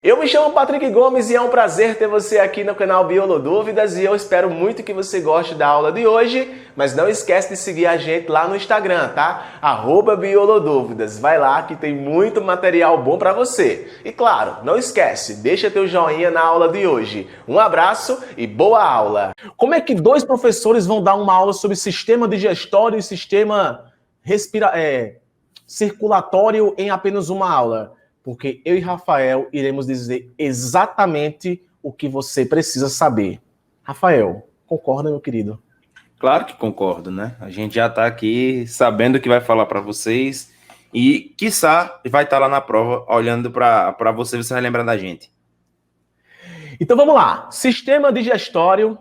Eu me chamo Patrick Gomes e é um prazer ter você aqui no canal Biolodúvidas e eu espero muito que você goste da aula de hoje, mas não esquece de seguir a gente lá no Instagram, tá? @Biolodúvidas. Vai lá que tem muito material bom para você. E claro, não esquece, deixa teu joinha na aula de hoje. Um abraço e boa aula! Como é que dois professores vão dar uma aula sobre sistema digestório e sistema circulatório em apenas uma aula? Porque eu e Rafael iremos dizer exatamente o que você precisa saber. Rafael, concorda, meu querido? Claro que concordo, né? A gente já está aqui sabendo o que vai falar para vocês e, quiçá, vai estar lá na prova olhando para você, você vai lembrar da gente. Então vamos lá. Sistema digestório.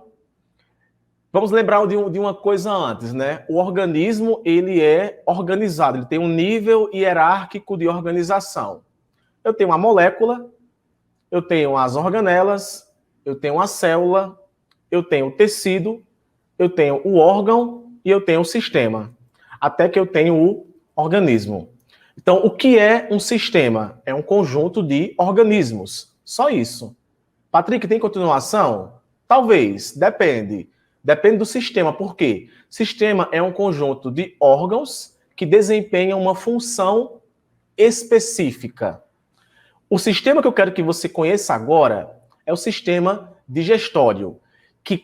Vamos lembrar de uma coisa antes, né? O organismo, ele é organizado, ele tem um nível hierárquico de organização. Eu tenho uma molécula, eu tenho as organelas, eu tenho a célula, eu tenho o tecido, eu tenho o órgão e eu tenho o sistema. Até que eu tenho o organismo. Então, o que é um sistema? É um conjunto de organismos. Só isso. Patrick, tem continuação? Talvez, depende. Depende do sistema. Por quê? Sistema é um conjunto de órgãos que desempenham uma função específica. O sistema que eu quero que você conheça agora é o sistema digestório, que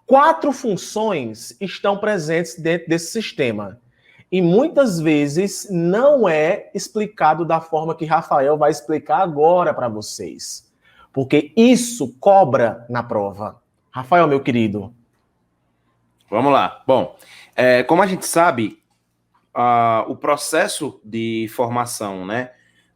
4 funções estão presentes dentro desse sistema. E muitas vezes não é explicado da forma que Rafael vai explicar agora para vocês. Porque isso cobra na prova. Rafael, meu querido. Vamos lá. Bom, como a gente sabe, o processo de formação, né,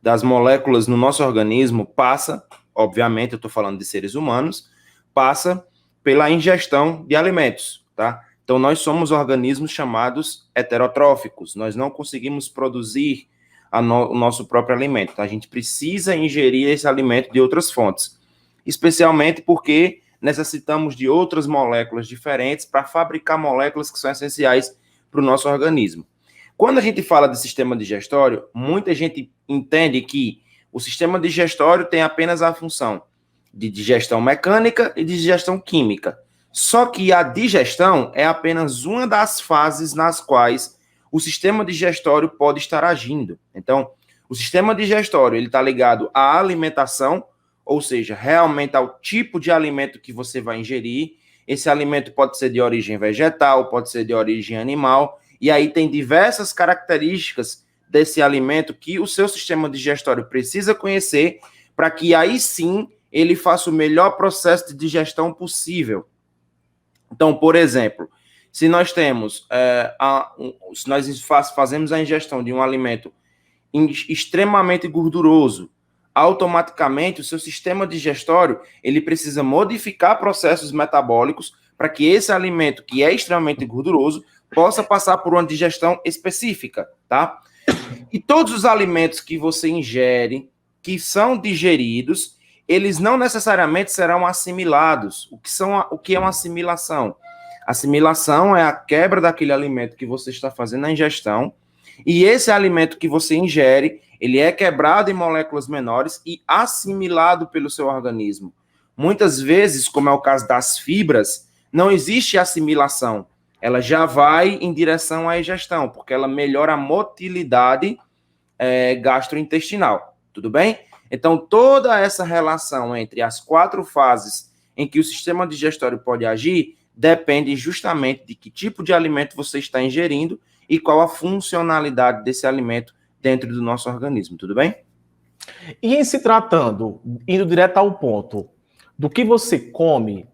das moléculas no nosso organismo passa, obviamente, eu estou falando de seres humanos, passa pela ingestão de alimentos, tá? Então, nós somos organismos chamados heterotróficos, nós não conseguimos produzir o nosso próprio alimento, então a gente precisa ingerir esse alimento de outras fontes, especialmente porque necessitamos de outras moléculas diferentes para fabricar moléculas que são essenciais para o nosso organismo. Quando a gente fala de sistema digestório, muita gente entende que o sistema digestório tem apenas a função de digestão mecânica e de digestão química. Só que a digestão é apenas uma das fases nas quais o sistema digestório pode estar agindo. Então, o sistema digestório ele está ligado à alimentação, ou seja, realmente ao tipo de alimento que você vai ingerir. Esse alimento pode ser de origem vegetal, pode ser de origem animal, e aí tem diversas características desse alimento que o seu sistema digestório precisa conhecer para que aí sim ele faça o melhor processo de digestão possível. Então, por exemplo, se nós temos, se nós fazemos a ingestão de um alimento extremamente gorduroso, automaticamente o seu sistema digestório ele precisa modificar processos metabólicos para que esse alimento que é extremamente gorduroso possa passar por uma digestão específica, tá? E todos os alimentos que você ingere, que são digeridos, eles não necessariamente serão assimilados. O que é uma assimilação? Assimilação é a quebra daquele alimento que você está fazendo na ingestão, e esse alimento que você ingere, ele é quebrado em moléculas menores e assimilado pelo seu organismo. Muitas vezes, como é o caso das fibras, não existe assimilação. Ela já vai em direção à ingestão, porque ela melhora a motilidade gastrointestinal. Tudo bem? Então, toda essa relação entre as 4 fases em que o sistema digestório pode agir depende justamente de que tipo de alimento você está ingerindo e qual a funcionalidade desse alimento dentro do nosso organismo, tudo bem? E em se tratando, indo direto ao ponto, do que você come,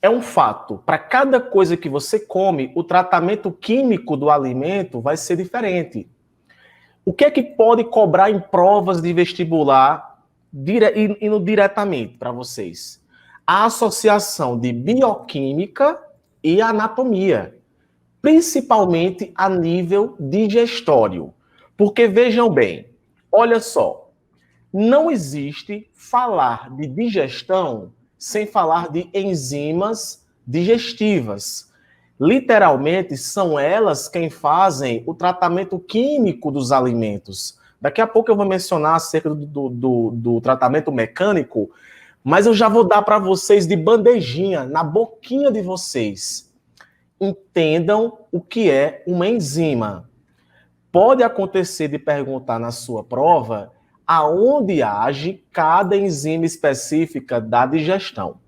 é um fato. Para cada coisa que você come, o tratamento químico do alimento vai ser diferente. O que é que pode cobrar em provas de vestibular indo diretamente para vocês? A associação de bioquímica e anatomia, principalmente a nível digestório. Porque vejam bem, olha só, não existe falar de digestão sem falar de enzimas digestivas. Literalmente, são elas quem fazem o tratamento químico dos alimentos. Daqui a pouco eu vou mencionar acerca do tratamento mecânico, mas eu já vou dar para vocês de bandejinha, na boquinha de vocês. Entendam o que é uma enzima. Pode acontecer de perguntar na sua prova aonde age cada enzima específica da digestão.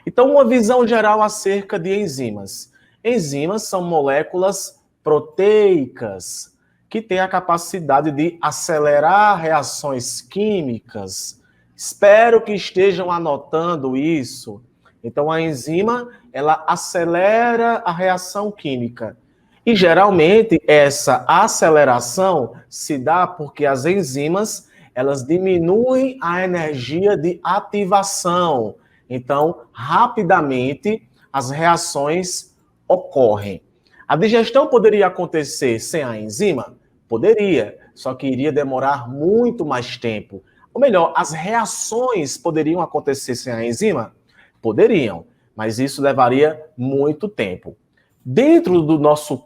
Então, uma visão geral acerca de enzimas. Enzimas são moléculas proteicas que têm a capacidade de acelerar reações químicas. Espero que estejam anotando isso. Então, a enzima, ela acelera a reação química. E, geralmente, essa aceleração se dá porque as enzimas, elas diminuem a energia de ativação. Então, rapidamente, as reações ocorrem. A digestão poderia acontecer sem a enzima? Poderia, só que iria demorar muito mais tempo. Ou melhor, as reações poderiam acontecer sem a enzima? Poderiam, mas isso levaria muito tempo. Dentro do nosso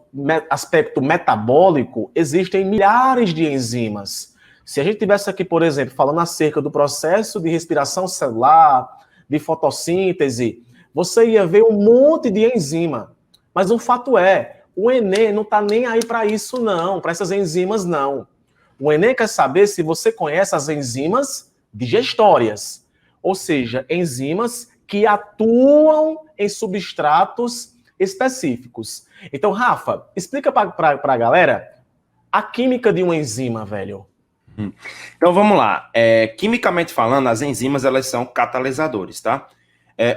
aspecto metabólico, existem milhares de enzimas. Se a gente tivesse aqui, por exemplo, falando acerca do processo de respiração celular, de fotossíntese, você ia ver um monte de enzima. Mas o fato é, o Enem não está nem aí para isso não, para essas enzimas não. O Enem quer saber se você conhece as enzimas digestórias, ou seja, enzimas que atuam em substratos específicos. Então, Rafa, explica para a galera a química de uma enzima, velho. Então, vamos lá. Quimicamente falando, as enzimas, elas são catalisadores, tá?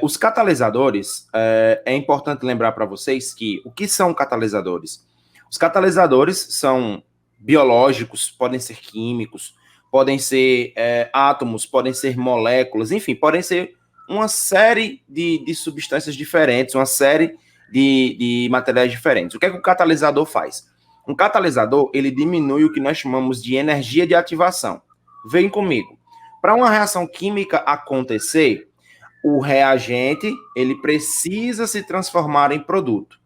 Os catalisadores, é importante lembrar para vocês que o que são catalisadores? Os catalisadores são biológicos, podem ser químicos, podem ser átomos, podem ser moléculas, enfim, podem ser uma série de substâncias diferentes, uma série de materiais diferentes. O que é que o catalisador faz? Um catalisador, ele diminui o que nós chamamos de energia de ativação. Vem comigo. Para uma reação química acontecer, o reagente, ele precisa se transformar em produto.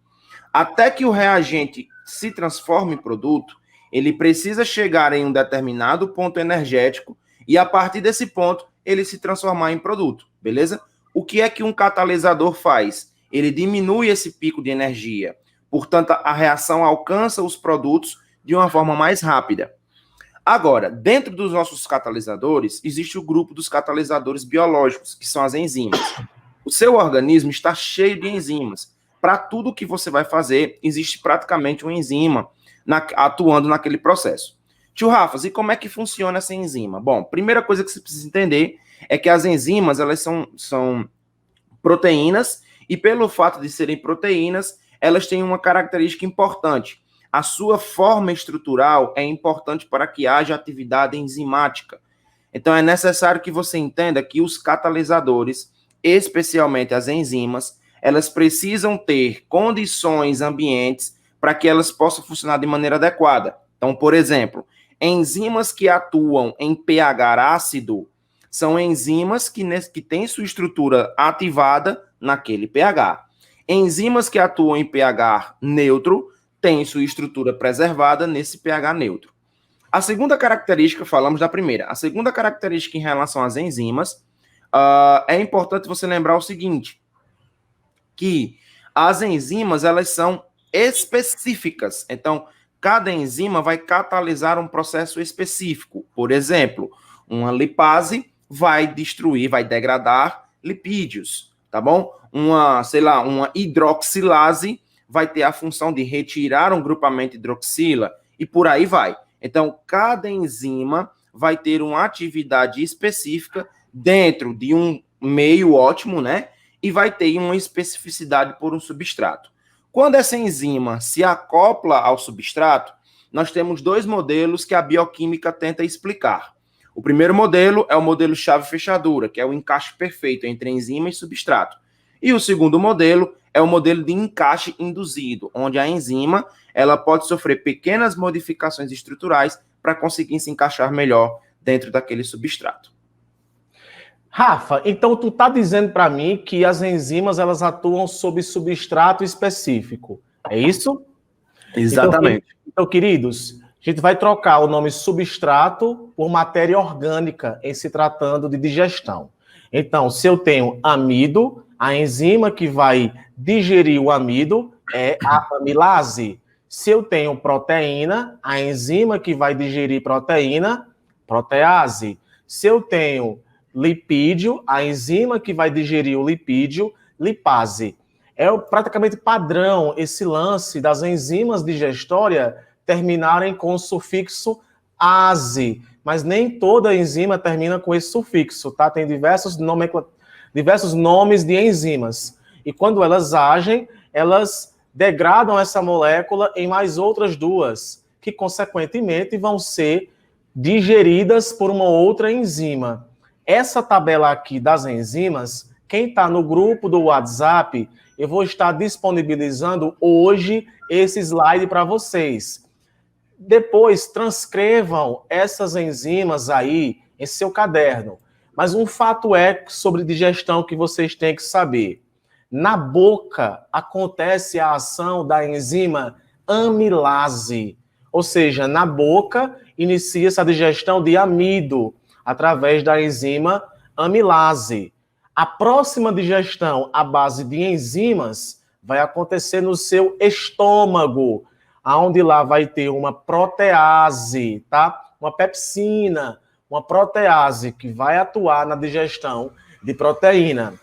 Até que o reagente se transforme em produto, ele precisa chegar em um determinado ponto energético e, a partir desse ponto, ele se transformar em produto, beleza? O que é que um catalisador faz? Ele diminui esse pico de energia. Portanto, a reação alcança os produtos de uma forma mais rápida. Agora, dentro dos nossos catalisadores, existe o grupo dos catalisadores biológicos, que são as enzimas. O seu organismo está cheio de enzimas. Para tudo que você vai fazer, existe praticamente uma enzima atuando naquele processo. Tio Rafa, e como é que funciona essa enzima? Bom, primeira coisa que você precisa entender é que as enzimas, elas são proteínas, e pelo fato de serem proteínas, elas têm uma característica importante. A sua forma estrutural é importante para que haja atividade enzimática. Então, é necessário que você entenda que os catalisadores, especialmente as enzimas, elas precisam ter condições ambientes para que elas possam funcionar de maneira adequada. Então, por exemplo, enzimas que atuam em pH ácido são enzimas que têm sua estrutura ativada naquele pH. Enzimas que atuam em pH neutro têm sua estrutura preservada nesse pH neutro. A segunda característica, falamos da primeira, a segunda característica em relação às enzimas, é importante você lembrar o seguinte, que as enzimas, elas são específicas. Então, cada enzima vai catalisar um processo específico. Por exemplo, uma lipase vai destruir, vai degradar lipídios, tá bom? Uma hidroxilase vai ter a função de retirar um grupamento hidroxila e por aí vai. Então, cada enzima vai ter uma atividade específica dentro de um meio ótimo, né? E vai ter uma especificidade por um substrato. Quando essa enzima se acopla ao substrato, nós temos dois modelos que a bioquímica tenta explicar. O primeiro modelo é o modelo chave-fechadura, que é o encaixe perfeito entre enzima e substrato. E o segundo modelo é o modelo de encaixe induzido, onde a enzima ela pode sofrer pequenas modificações estruturais para conseguir se encaixar melhor dentro daquele substrato. Rafa, então tu tá dizendo para mim que as enzimas elas atuam sob substrato específico, é isso? Exatamente. Então, queridos, A gente vai trocar o nome substrato por matéria orgânica em se tratando de digestão. Então, se eu tenho amido, a enzima que vai digerir o amido é a amilase. Se eu tenho proteína, a enzima que vai digerir proteína, protease. Se eu tenho lipídio, a enzima que vai digerir o lipídio, lipase. É praticamente padrão esse lance das enzimas digestórias terminarem com o sufixo ase, mas nem toda enzima termina com esse sufixo, tá? Tem diversos nomes de enzimas. E quando elas agem, elas degradam essa molécula em mais outras duas, que consequentemente vão ser digeridas por uma outra enzima. Essa tabela aqui das enzimas, quem está no grupo do WhatsApp, eu vou estar disponibilizando hoje esse slide para vocês. Depois, transcrevam essas enzimas aí em seu caderno. Mas um fato é sobre digestão que vocês têm que saber. Na boca acontece a ação da enzima amilase. Ou seja, na boca inicia-se a digestão de amido através da enzima amilase. A próxima digestão à base de enzimas vai acontecer no seu estômago, onde lá vai ter uma protease, tá? Uma pepsina, uma protease que vai atuar na digestão de proteína.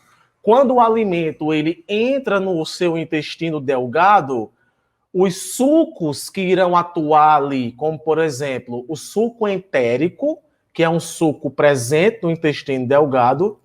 Quando o alimento ele entra no seu intestino delgado, os sucos que irão atuar ali, como por exemplo, o suco entérico, que é um suco presente no intestino delgado,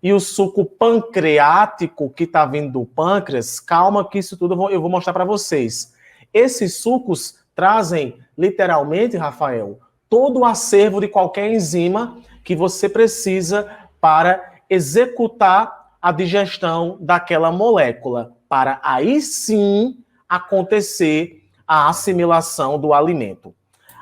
e o suco pancreático que está vindo do pâncreas, calma que isso tudo eu vou mostrar para vocês. Esses sucos trazem, literalmente, Rafael, todo o acervo de qualquer enzima que você precisa para executar a digestão daquela molécula, para aí sim acontecer a assimilação do alimento.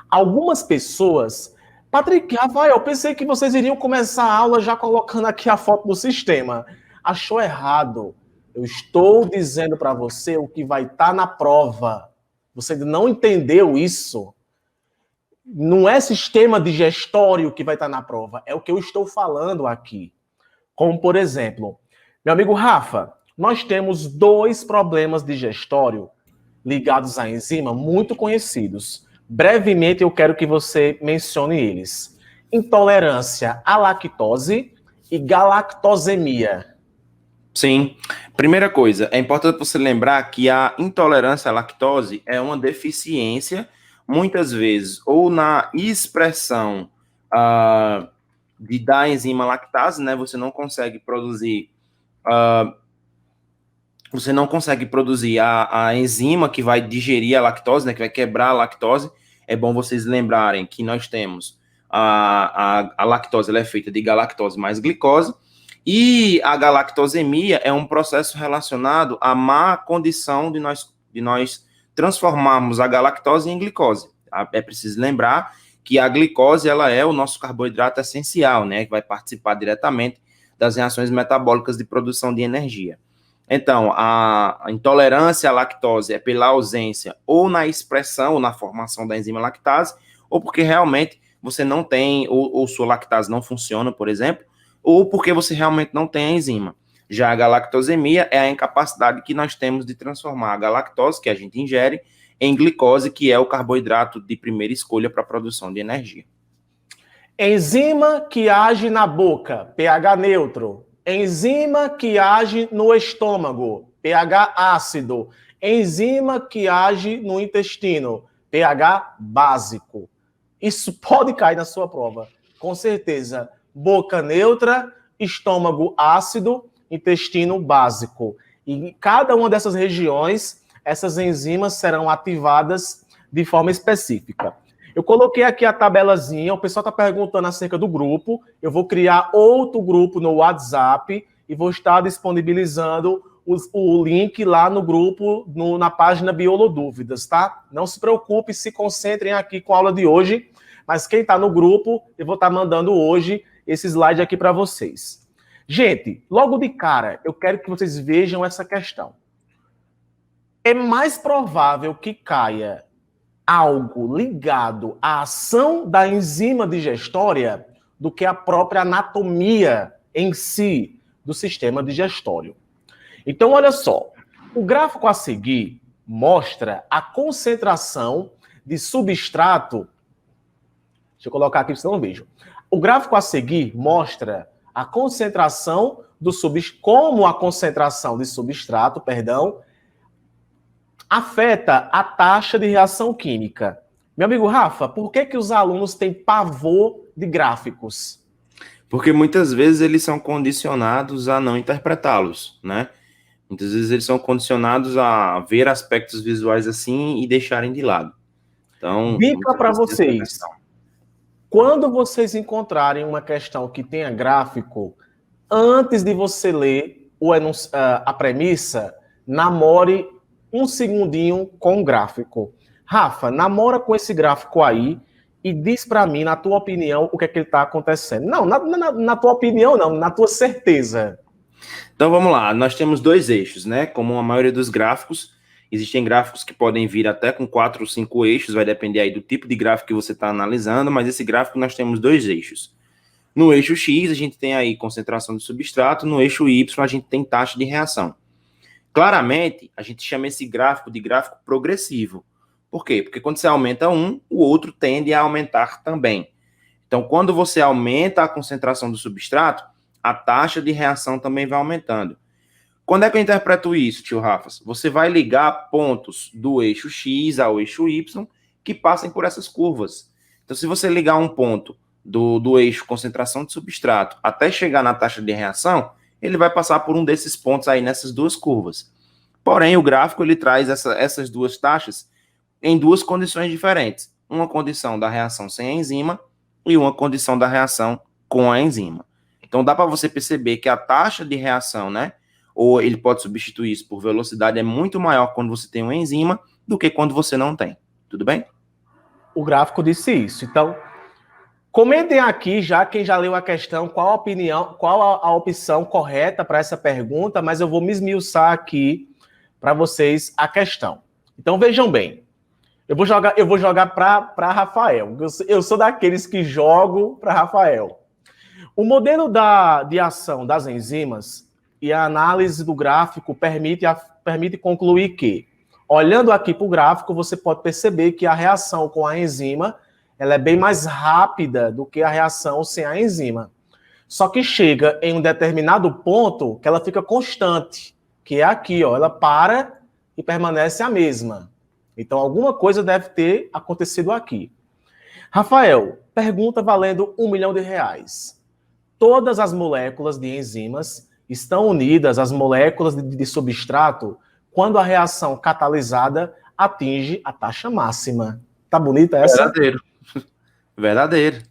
Algumas pessoas... Patrick, Rafael, eu pensei que vocês iriam começar a aula já colocando aqui a foto do sistema. Achou errado. Eu estou dizendo para você o que vai estar na prova. Você não entendeu isso? Não é sistema digestório que vai estar na prova, é o que eu estou falando aqui. Como, por exemplo, meu amigo Rafa, nós temos 2 problemas digestórios ligados à enzima muito conhecidos. Brevemente, eu quero que você mencione eles. Intolerância à lactose e galactosemia. Sim. Primeira coisa, é importante você lembrar que a intolerância à lactose é uma deficiência, muitas vezes, ou na expressão da enzima lactase, né? Você não consegue produzir a enzima que vai digerir a lactose, né? Que vai quebrar a lactose. É bom vocês lembrarem que nós temos a lactose, ela é feita de galactose mais glicose. E a galactosemia é um processo relacionado à má condição de nós transformarmos a galactose em glicose. É preciso lembrar que a glicose ela é o nosso carboidrato essencial, né, que vai participar diretamente das reações metabólicas de produção de energia. Então, a intolerância à lactose é pela ausência ou na expressão ou na formação da enzima lactase, ou porque realmente você não tem, ou sua lactase não funciona, por exemplo, ou porque você realmente não tem a enzima. Já a galactosemia é a incapacidade que nós temos de transformar a galactose, que a gente ingere, em glicose, que é o carboidrato de primeira escolha para a produção de energia. Enzima que age na boca, pH neutro. Enzima que age no estômago, pH ácido. Enzima que age no intestino, pH básico. Isso pode cair na sua prova, com certeza. Boca neutra, estômago ácido, intestino básico. E em cada uma dessas regiões, essas enzimas serão ativadas de forma específica. Eu coloquei aqui a tabelazinha, o pessoal está perguntando acerca do grupo. Eu vou criar outro grupo no WhatsApp e vou estar disponibilizando o link lá no grupo, na página Biolodúvidas, tá? Não se preocupe, se concentrem aqui com a aula de hoje, mas quem está no grupo, eu vou estar mandando hoje esse slide aqui para vocês. Gente, logo de cara, eu quero que vocês vejam essa questão. É mais provável que caia algo ligado à ação da enzima digestória do que a própria anatomia em si do sistema digestório. Então, olha só, o gráfico a seguir mostra a concentração de substrato. Deixa eu colocar aqui, senão não vejo. O gráfico a seguir mostra a concentração do como a concentração de substrato, afeta a taxa de reação química. Meu amigo Rafa, por que os alunos têm pavor de gráficos? Porque muitas vezes eles são condicionados a não interpretá-los, né? Muitas vezes eles são condicionados a ver aspectos visuais assim e deixarem de lado. Então, dica para vocês. Quando vocês encontrarem uma questão que tenha gráfico, antes de você ler a premissa, namore um segundinho com o gráfico. Rafa, namora com esse gráfico aí e diz para mim, na tua opinião, o que é que ele está acontecendo. Não, na tua opinião não, na tua certeza. Então vamos lá, nós temos dois eixos, né? Como a maioria dos gráficos, existem gráficos que podem vir até com 4 ou 5 eixos, vai depender aí do tipo de gráfico que você está analisando, mas esse gráfico nós temos dois eixos. No eixo X, a gente tem aí concentração de substrato, no eixo Y, a gente tem taxa de reação. Claramente, a gente chama esse gráfico de gráfico progressivo. Por quê? Porque quando você aumenta um, o outro tende a aumentar também. Então, quando você aumenta a concentração do substrato, a taxa de reação também vai aumentando. Quando é que eu interpreto isso, tio Rafas? Você vai ligar pontos do eixo X ao eixo Y que passem por essas curvas. Então, se você ligar um ponto do eixo concentração de substrato até chegar na taxa de reação, ele vai passar por um desses pontos aí nessas duas curvas. Porém, o gráfico ele traz essas duas taxas em duas condições diferentes. Uma condição da reação sem a enzima e uma condição da reação com a enzima. Então, dá para você perceber que a taxa de reação, né? Ou ele pode substituir isso por velocidade, é muito maior quando você tem uma enzima do que quando você não tem. Tudo bem? O gráfico disse isso. Então, comentem aqui, já quem já leu a questão, qual a opinião, qual a opção correta para essa pergunta, mas eu vou me esmiuçar aqui para vocês a questão. Então, vejam bem. Eu vou jogar para Rafael. Eu sou daqueles que jogo para Rafael. O modelo de ação das enzimas e a análise do gráfico permite concluir que, olhando aqui para o gráfico, você pode perceber que a reação com a enzima ela é bem mais rápida do que a reação sem a enzima. Só que chega em um determinado ponto que ela fica constante, que é aqui, ó, ela para e permanece a mesma. Então, alguma coisa deve ter acontecido aqui. Rafael, pergunta valendo R$1 milhão. Todas as moléculas de enzimas estão unidas às moléculas de substrato quando a reação catalisada atinge a taxa máxima. Tá bonita essa? Verdadeiro. Verdadeiro.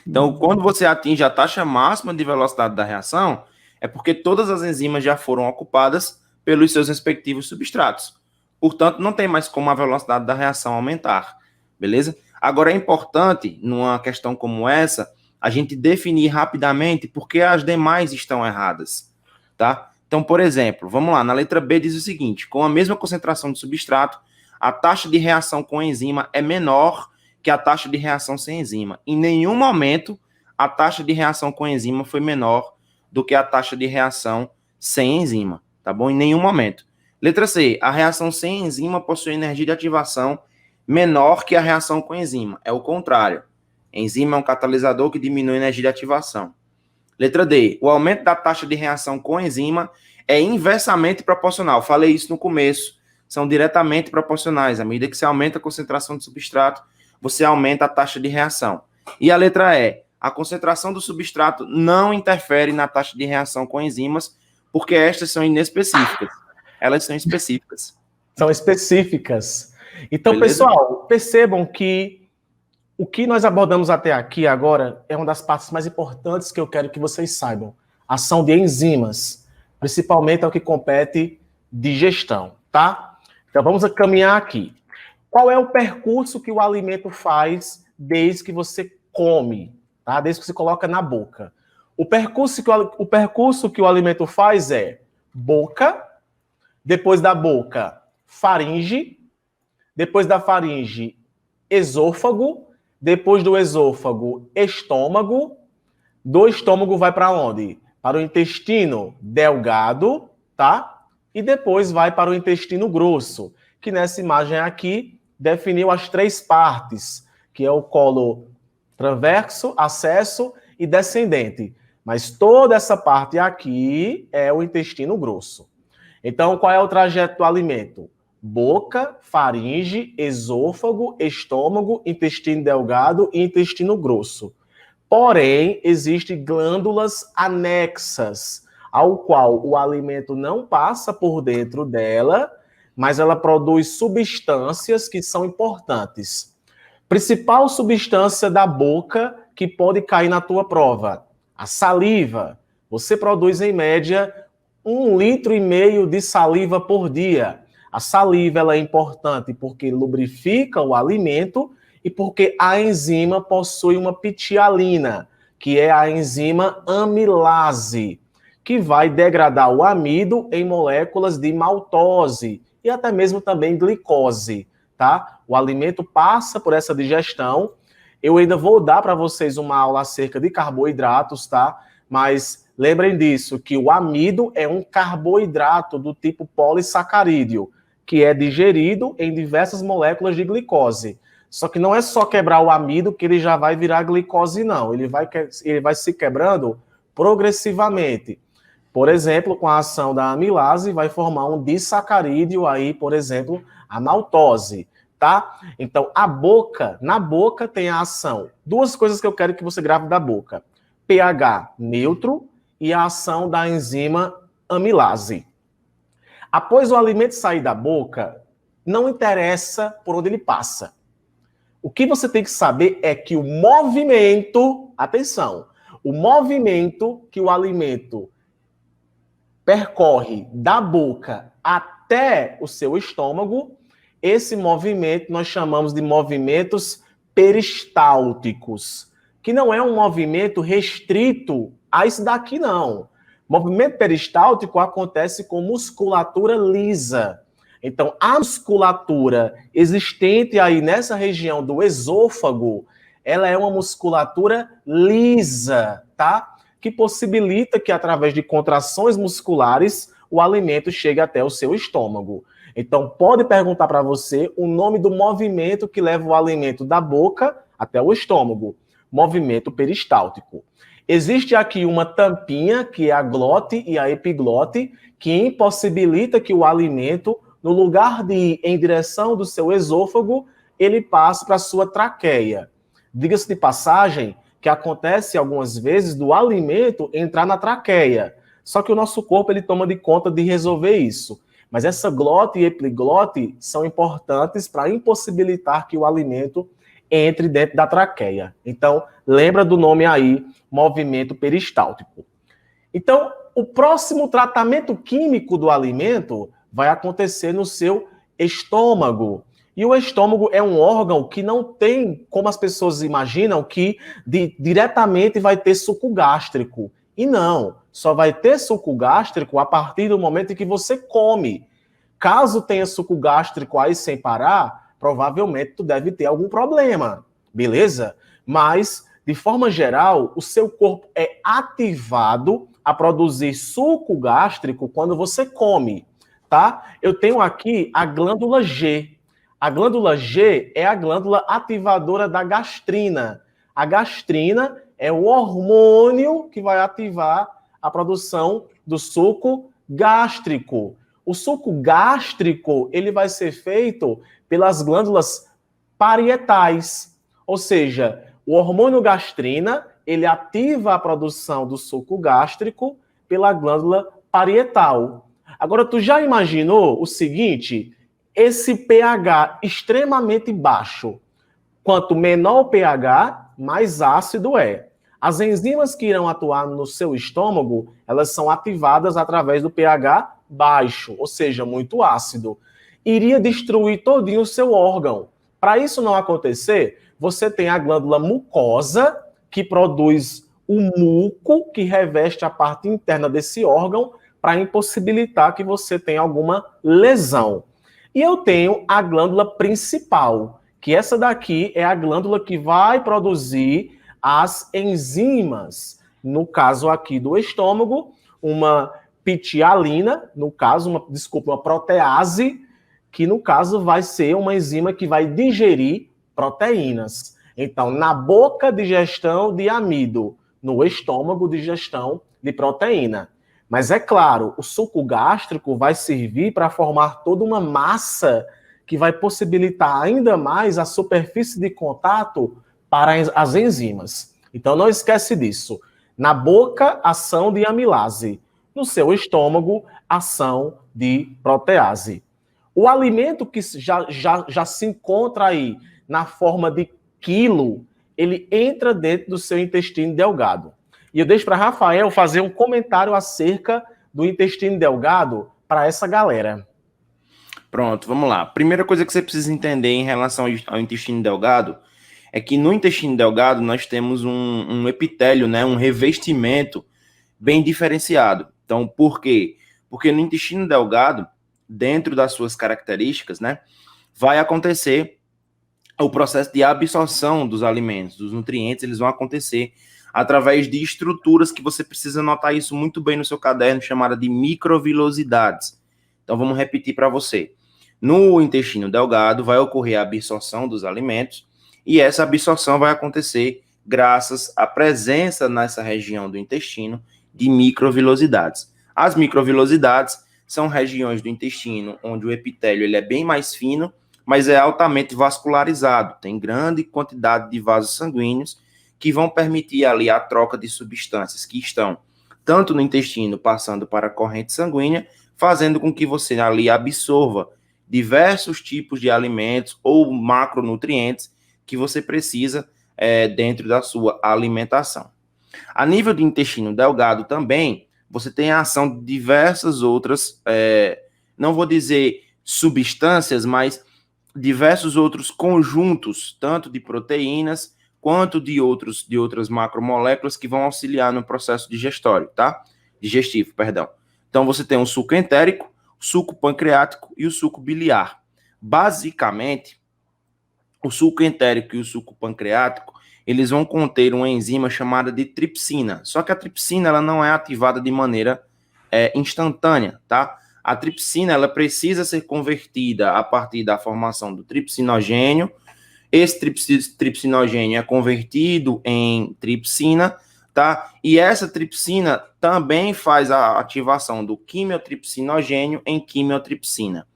Então, quando você atinge a taxa máxima de velocidade da reação, é porque todas as enzimas já foram ocupadas pelos seus respectivos substratos. Portanto, não tem mais como a velocidade da reação aumentar. Beleza? Agora, é importante, numa questão como essa, a gente definir rapidamente por que as demais estão erradas. Tá? Então, por exemplo, vamos lá, na letra B diz o seguinte: com a mesma concentração de substrato, a taxa de reação com a enzima é menor que a taxa de reação sem enzima. Em nenhum momento, a taxa de reação com enzima foi menor do que a taxa de reação sem enzima, tá bom? Em nenhum momento. Letra C, a reação sem enzima possui energia de ativação menor que a reação com enzima. É o contrário. Enzima é um catalisador que diminui a energia de ativação. Letra D, o aumento da taxa de reação com enzima é inversamente proporcional. Falei isso no começo. São diretamente proporcionais. À medida que você aumenta a concentração de substrato, você aumenta a taxa de reação. E a letra E, a concentração do substrato não interfere na taxa de reação com enzimas, porque estas são inespecíficas. Elas são específicas. São específicas. Então, Beleza? pessoal, percebam que o que nós abordamos até aqui agora é uma das partes mais importantes que eu quero que vocês saibam. Ação de enzimas, principalmente ao que compete digestão, tá? Então, vamos caminhar aqui. Qual é o percurso que o alimento faz desde que você come, tá? Desde que você coloca na boca? O percurso que o alimento faz é boca, depois da boca, faringe, depois da faringe, esôfago, depois do esôfago, estômago, do estômago vai para onde? Para o intestino delgado, tá? E depois vai para o intestino grosso, que nessa imagem aqui definiu as 3 partes, que é o colo transverso, acesso e descendente. Mas toda essa parte aqui é o intestino grosso. Então, qual é o trajeto do alimento? Boca, faringe, esôfago, estômago, intestino delgado e intestino grosso. Porém, existem glândulas anexas, ao qual o alimento não passa por dentro dela, mas ela produz substâncias que são importantes. Principal substância da boca que pode cair na tua prova: a saliva. Você produz, em média, 1,5 litro de saliva por dia. A saliva ela é importante porque lubrifica o alimento e porque a enzima possui uma ptialina, que é a enzima amilase, que vai degradar o amido em moléculas de maltose e até mesmo também glicose, tá? O alimento passa por essa digestão. Eu ainda vou dar para vocês uma aula acerca de carboidratos, tá? Mas lembrem disso, que o amido é um carboidrato do tipo polissacarídeo, que é digerido em diversas moléculas de glicose. Só que não é só quebrar o amido que ele já vai virar glicose, não. Ele vai se quebrando progressivamente. Por exemplo, com a ação da amilase, vai formar um disacarídeo aí, por exemplo, a maltose, tá? Então, na boca tem a ação. 2 coisas que eu quero que você grave da boca: pH neutro e a ação da enzima amilase. Após o alimento sair da boca, não interessa por onde ele passa. O que você tem que saber é que o movimento, atenção, o movimento que o alimento percorre da boca até o seu estômago, esse movimento nós chamamos de movimentos peristálticos, que não é um movimento restrito a isso daqui, não. Movimento peristáltico acontece com musculatura lisa. Então, a musculatura existente aí nessa região do esôfago, ela é uma musculatura lisa, tá? Que possibilita que, através de contrações musculares, o alimento chegue até o seu estômago. Então, pode perguntar para você o nome do movimento que leva o alimento da boca até o estômago. Movimento peristáltico. Existe aqui uma tampinha, que é a glote e a epiglote, que impossibilita que o alimento, no lugar de ir em direção do seu esôfago, ele passe para a sua traqueia. Diga-se de passagem que acontece algumas vezes do alimento entrar na traqueia. Só que o nosso corpo ele toma de conta de resolver isso. Mas essa glote e epiglote são importantes para impossibilitar que o alimento entre dentro da traqueia. Então, lembra do nome aí, movimento peristáltico. Então, o próximo tratamento químico do alimento vai acontecer no seu estômago. E o estômago é um órgão que não tem, como as pessoas imaginam, que diretamente vai ter suco gástrico. E não, só vai ter suco gástrico a partir do momento em que você come. Caso tenha suco gástrico aí sem parar, provavelmente tu deve ter algum problema, beleza? Mas, de forma geral, o seu corpo é ativado a produzir suco gástrico quando você come, tá? Eu tenho aqui a glândula G. A glândula G é a glândula ativadora da gastrina. A gastrina é o hormônio que vai ativar a produção do suco gástrico. O suco gástrico, ele vai ser feito pelas glândulas parietais. Ou seja, o hormônio gastrina, ele ativa a produção do suco gástrico pela glândula parietal. Agora, tu já imaginou o seguinte? Esse pH extremamente baixo. Quanto menor o pH, mais ácido é. As enzimas que irão atuar no seu estômago, elas são ativadas através do pH baixo, ou seja, muito ácido. Iria destruir todinho o seu órgão. Para isso não acontecer, você tem a glândula mucosa, que produz o muco que reveste a parte interna desse órgão para impossibilitar que você tenha alguma lesão. E eu tenho a glândula principal, que essa daqui é a glândula que vai produzir as enzimas. No caso aqui do estômago, uma pitialina, no caso, uma protease, que no caso vai ser uma enzima que vai digerir proteínas. Então, na boca, digestão de amido, no estômago, digestão de proteína. Mas é claro, o suco gástrico vai servir para formar toda uma massa que vai possibilitar ainda mais a superfície de contato para as enzimas. Então não esquece disso. Na boca, ação de amilase. No seu estômago, ação de protease. O alimento que já se encontra aí na forma de quilo, ele entra dentro do seu intestino delgado. E eu deixo para Rafael fazer um comentário acerca do intestino delgado para essa galera. Pronto, vamos lá. Primeira coisa que você precisa entender em relação ao intestino delgado é que no intestino delgado nós temos um epitélio, né, um revestimento bem diferenciado. Então, por quê? Porque no intestino delgado, dentro das suas características, né, vai acontecer o processo de absorção dos alimentos, dos nutrientes, eles vão acontecer através de estruturas que você precisa anotar isso muito bem no seu caderno, chamada de microvilosidades. Então, vamos repetir para você. No intestino delgado vai ocorrer a absorção dos alimentos e essa absorção vai acontecer graças à presença nessa região do intestino de microvilosidades. As microvilosidades são regiões do intestino onde o epitélio ele é bem mais fino, mas é altamente vascularizado, tem grande quantidade de vasos sanguíneos que vão permitir ali a troca de substâncias que estão tanto no intestino passando para a corrente sanguínea, fazendo com que você ali absorva diversos tipos de alimentos ou macronutrientes que você precisa dentro da sua alimentação. A nível do intestino delgado também, você tem a ação de diversas outras, não vou dizer substâncias, mas diversos outros conjuntos, tanto de proteínas quanto de outras macromoléculas que vão auxiliar no processo digestório, tá? Digestivo, perdão. Então, você tem o suco entérico, o suco pancreático e o suco biliar. Basicamente, o suco entérico e o suco pancreático, eles vão conter uma enzima chamada de tripsina. Só que a tripsina, ela não é ativada de maneira instantânea, tá? A tripsina, ela precisa ser convertida a partir da formação do tripsinogênio. Esse tripsinogênio é convertido em tripsina, tá? E essa tripsina também faz a ativação do quimiotripsinogênio em quimiotripsina.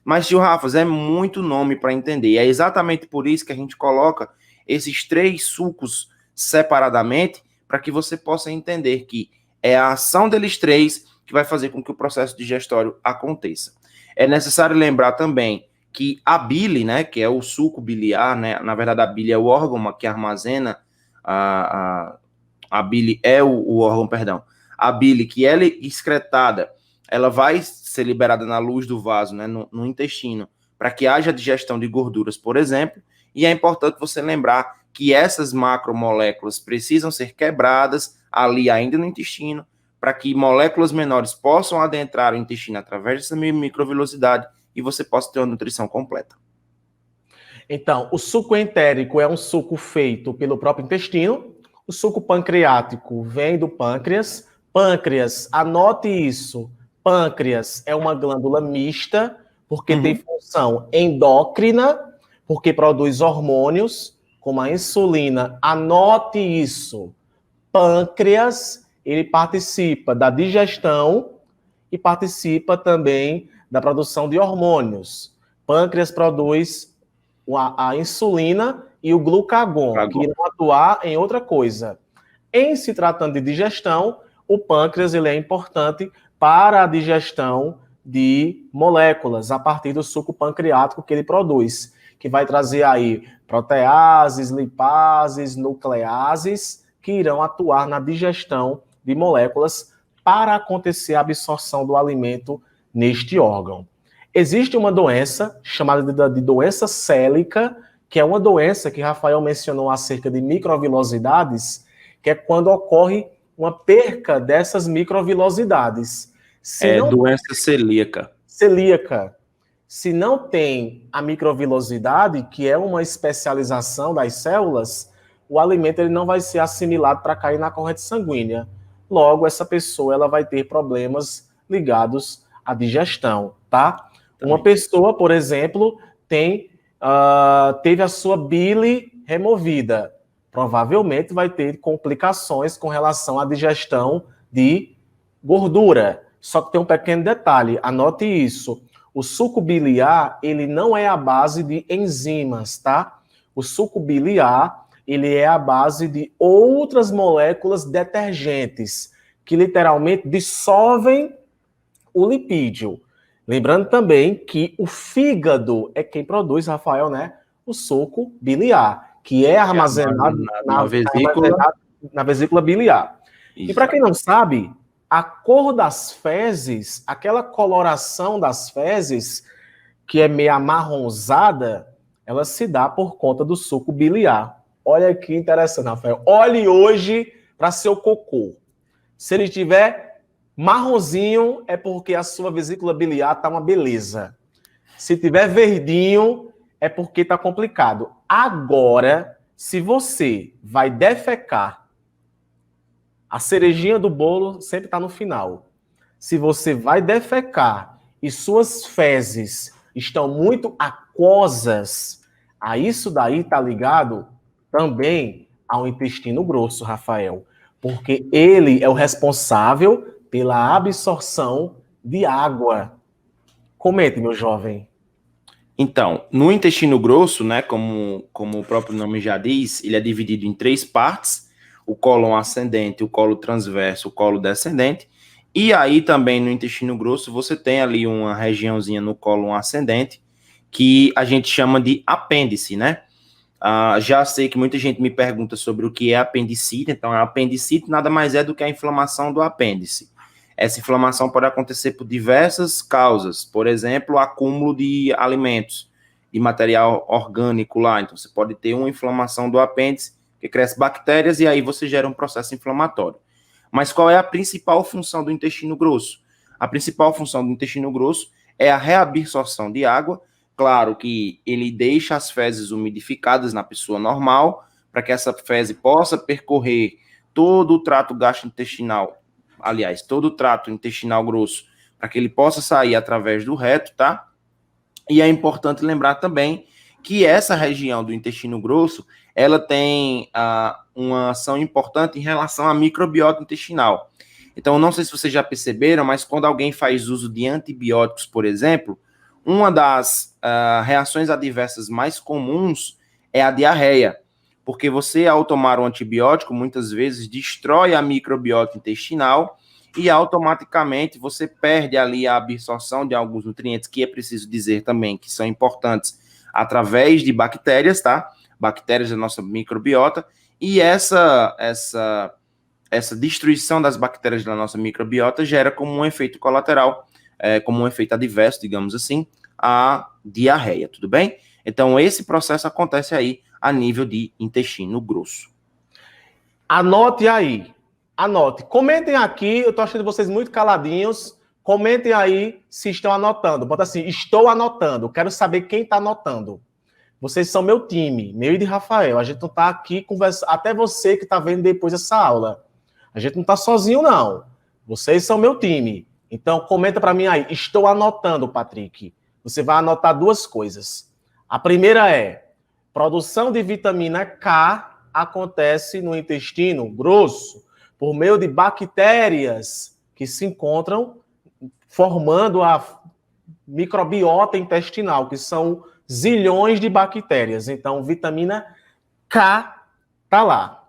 Mas, tio Rafas, é muito nome para entender. É exatamente por isso que a gente coloca esses 3 sucos separadamente, para que você possa entender que é a ação deles 3 que vai fazer com que o processo digestório aconteça. É necessário lembrar também que a bile, né, que é o suco biliar, né, na verdade a bile é o órgão que armazena, a bile é o órgão, perdão, a bile que ela é excretada, ela vai ser liberada na luz do vaso, né, no intestino, para que haja digestão de gorduras, por exemplo, e é importante você lembrar que essas macromoléculas precisam ser quebradas ali ainda no intestino, para que moléculas menores possam adentrar o intestino através dessa microvilosidade e você possa ter uma nutrição completa. Então, o suco entérico é um suco feito pelo próprio intestino. O suco pancreático vem do pâncreas. Pâncreas, anote isso. Pâncreas é uma glândula mista, porque tem função endócrina, porque produz hormônios, como a insulina. Anote isso. Pâncreas, ele participa da digestão e participa também da produção de hormônios. Pâncreas produz a insulina e o glucagon, que irão atuar em outra coisa. Em se tratando de digestão, o pâncreas ele é importante para a digestão de moléculas a partir do suco pancreático que ele produz, que vai trazer aí proteases, lipases, nucleases, que irão atuar na digestão de moléculas para acontecer a absorção do alimento neste órgão. Existe uma doença chamada de doença célica, que é uma doença que Rafael mencionou acerca de microvilosidades, que é quando ocorre uma perca dessas microvilosidades. Doença celíaca. Celíaca. Se não tem a microvilosidade, que é uma especialização das células, o alimento ele não vai ser assimilado para cair na corrente sanguínea. Logo, essa pessoa ela vai ter problemas ligados à digestão, tá? Uma pessoa, por exemplo, teve a sua bile removida. Provavelmente vai ter complicações com relação à digestão de gordura. Só que tem um pequeno detalhe, anote isso. O suco biliar, ele não é a base de enzimas, tá? O suco biliar, ele é a base de outras moléculas detergentes, que literalmente dissolvem o lipídio. Lembrando também que o fígado é quem produz, Rafael, né? O suco biliar, que é armazenado na vesícula biliar. Isso. E para quem não sabe, a cor das fezes, aquela coloração das fezes, que é meio amarronzada, ela se dá por conta do suco biliar. Olha que interessante, Rafael. Olhe hoje para seu cocô. Se ele tiver marronzinho, é porque a sua vesícula biliar está uma beleza. Se tiver verdinho, é porque está complicado. Agora, se você vai defecar, a cerejinha do bolo sempre está no final. Se você vai defecar e suas fezes estão muito aquosas, a isso daí está ligado também ao intestino grosso, Rafael. Porque ele é o responsável pela absorção de água. Comente, meu jovem. Então, no intestino grosso, né, como o próprio nome já diz, ele é dividido em 3 partes, o cólon ascendente, o colo transverso, o colo descendente, e aí também no intestino grosso você tem ali uma regiãozinha no cólon ascendente, que a gente chama de apêndice, né? Já sei que muita gente me pergunta sobre o que é apendicite, então a apendicite nada mais é do que a inflamação do apêndice. Essa inflamação pode acontecer por diversas causas, por exemplo, acúmulo de alimentos, de material orgânico lá, então você pode ter uma inflamação do apêndice, que cresce bactérias e aí você gera um processo inflamatório. Mas qual é a principal função do intestino grosso? A principal função do intestino grosso é a reabsorção de água. Claro que ele deixa as fezes umidificadas na pessoa normal, para que essa fezes possa percorrer todo o trato gastrointestinal, aliás, todo o trato intestinal grosso, para que ele possa sair através do reto, tá? E é importante lembrar também que essa região do intestino grosso, ela tem uma ação importante em relação à microbiota intestinal. Então, não sei se vocês já perceberam, mas quando alguém faz uso de antibióticos, por exemplo, uma das reações adversas mais comuns é a diarreia, porque você, ao tomar um antibiótico, muitas vezes destrói a microbiota intestinal e automaticamente você perde ali a absorção de alguns nutrientes, que é preciso dizer também que são importantes através de bactérias, tá? Bactérias da nossa microbiota, e essa destruição das bactérias da nossa microbiota gera como um efeito colateral, como um efeito adverso, digamos assim, a diarreia, tudo bem? Então, esse processo acontece aí a nível de intestino grosso. Anote aí, anote. Comentem aqui, eu tô achando vocês muito caladinhos. Comentem aí se estão anotando. Bota assim, estou anotando. Quero saber quem está anotando. Vocês são meu time, meu e de Rafael. A gente não está aqui conversando. Até você que está vendo depois essa aula. A gente não está sozinho, não. Vocês são meu time. Então, comenta para mim aí. Estou anotando, Patrick. Você vai anotar 2 coisas. A primeira é: produção de vitamina K acontece no intestino grosso por meio de bactérias que se encontram formando a microbiota intestinal, que são zilhões de bactérias. Então, vitamina K tá lá.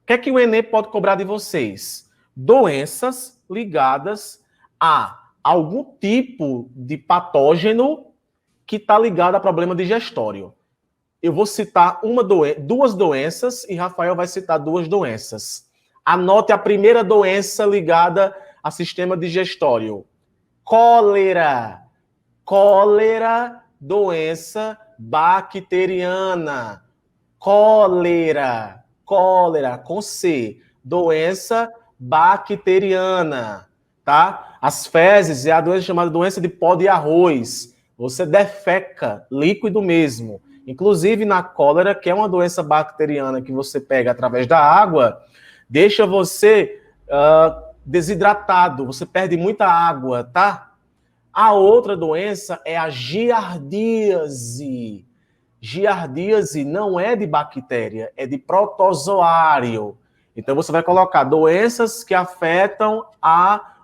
O que é que o Enem pode cobrar de vocês? Doenças ligadas a algum tipo de patógeno que está ligado a problema digestório. Eu vou citar 2 doenças e Rafael vai citar 2 doenças. Anote a primeira doença ligada ao sistema digestório. Cólera. Cólera, doença bacteriana. Cólera. Cólera, com C. Doença bacteriana. Tá? As fezes é a doença chamada doença de pó de arroz. Você defeca líquido mesmo. Inclusive na cólera, que é uma doença bacteriana que você pega através da água, deixa você desidratado, você perde muita água, tá? A outra doença é a giardíase. Giardíase não é de bactéria, é de protozoário. Então você vai colocar doenças que afetam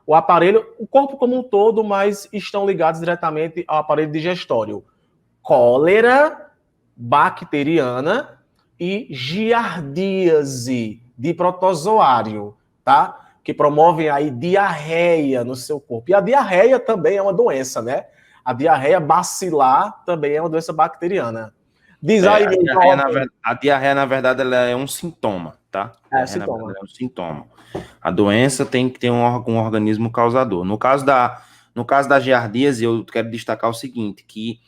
o aparelho, o corpo como um todo, mas estão ligados diretamente ao aparelho digestório. Cólera bacteriana e giardíase de protozoário, tá? Que promovem aí diarreia no seu corpo. E a diarreia também é uma doença, né? A diarreia bacilar também é uma doença bacteriana. Diz aí, a diarreia, na verdade, ela é um sintoma, tá? Sintoma. É um sintoma. A doença tem que ter um organismo causador. No caso da giardíase, eu quero destacar o seguinte, que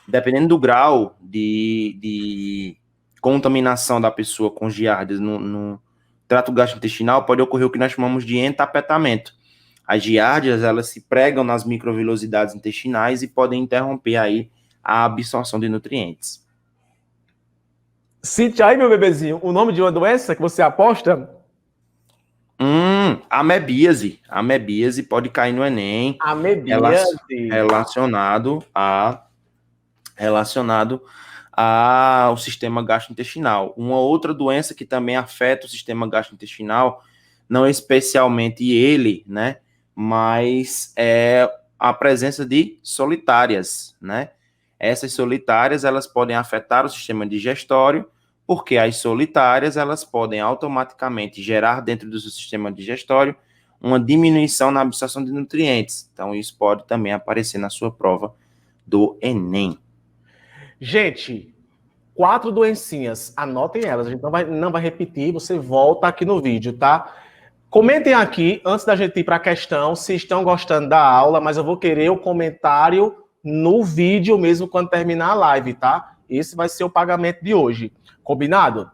dependendo do grau de contaminação da pessoa com giardias no trato gastrointestinal, pode ocorrer o que nós chamamos de entapetamento. As giardias, elas se pregam nas microvilosidades intestinais e podem interromper aí a absorção de nutrientes. Cite aí, meu bebezinho, o nome de uma doença que você aposta? Amebíase. Amebíase pode cair no Enem. Amebíase. Relacionado ao sistema gastrointestinal. Uma outra doença que também afeta o sistema gastrointestinal, não especialmente ele, né? Mas é a presença de solitárias, né? Essas solitárias, elas podem afetar o sistema digestório, porque as solitárias, elas podem automaticamente gerar dentro do seu sistema digestório uma diminuição na absorção de nutrientes. Então, isso pode também aparecer na sua prova do Enem. Gente, 4 doencinhas, anotem elas, a gente não vai repetir, você volta aqui no vídeo, tá? Comentem aqui, antes da gente ir para a questão, se estão gostando da aula, mas eu vou querer o comentário no vídeo mesmo quando terminar a live, tá? Esse vai ser o pagamento de hoje. Combinado?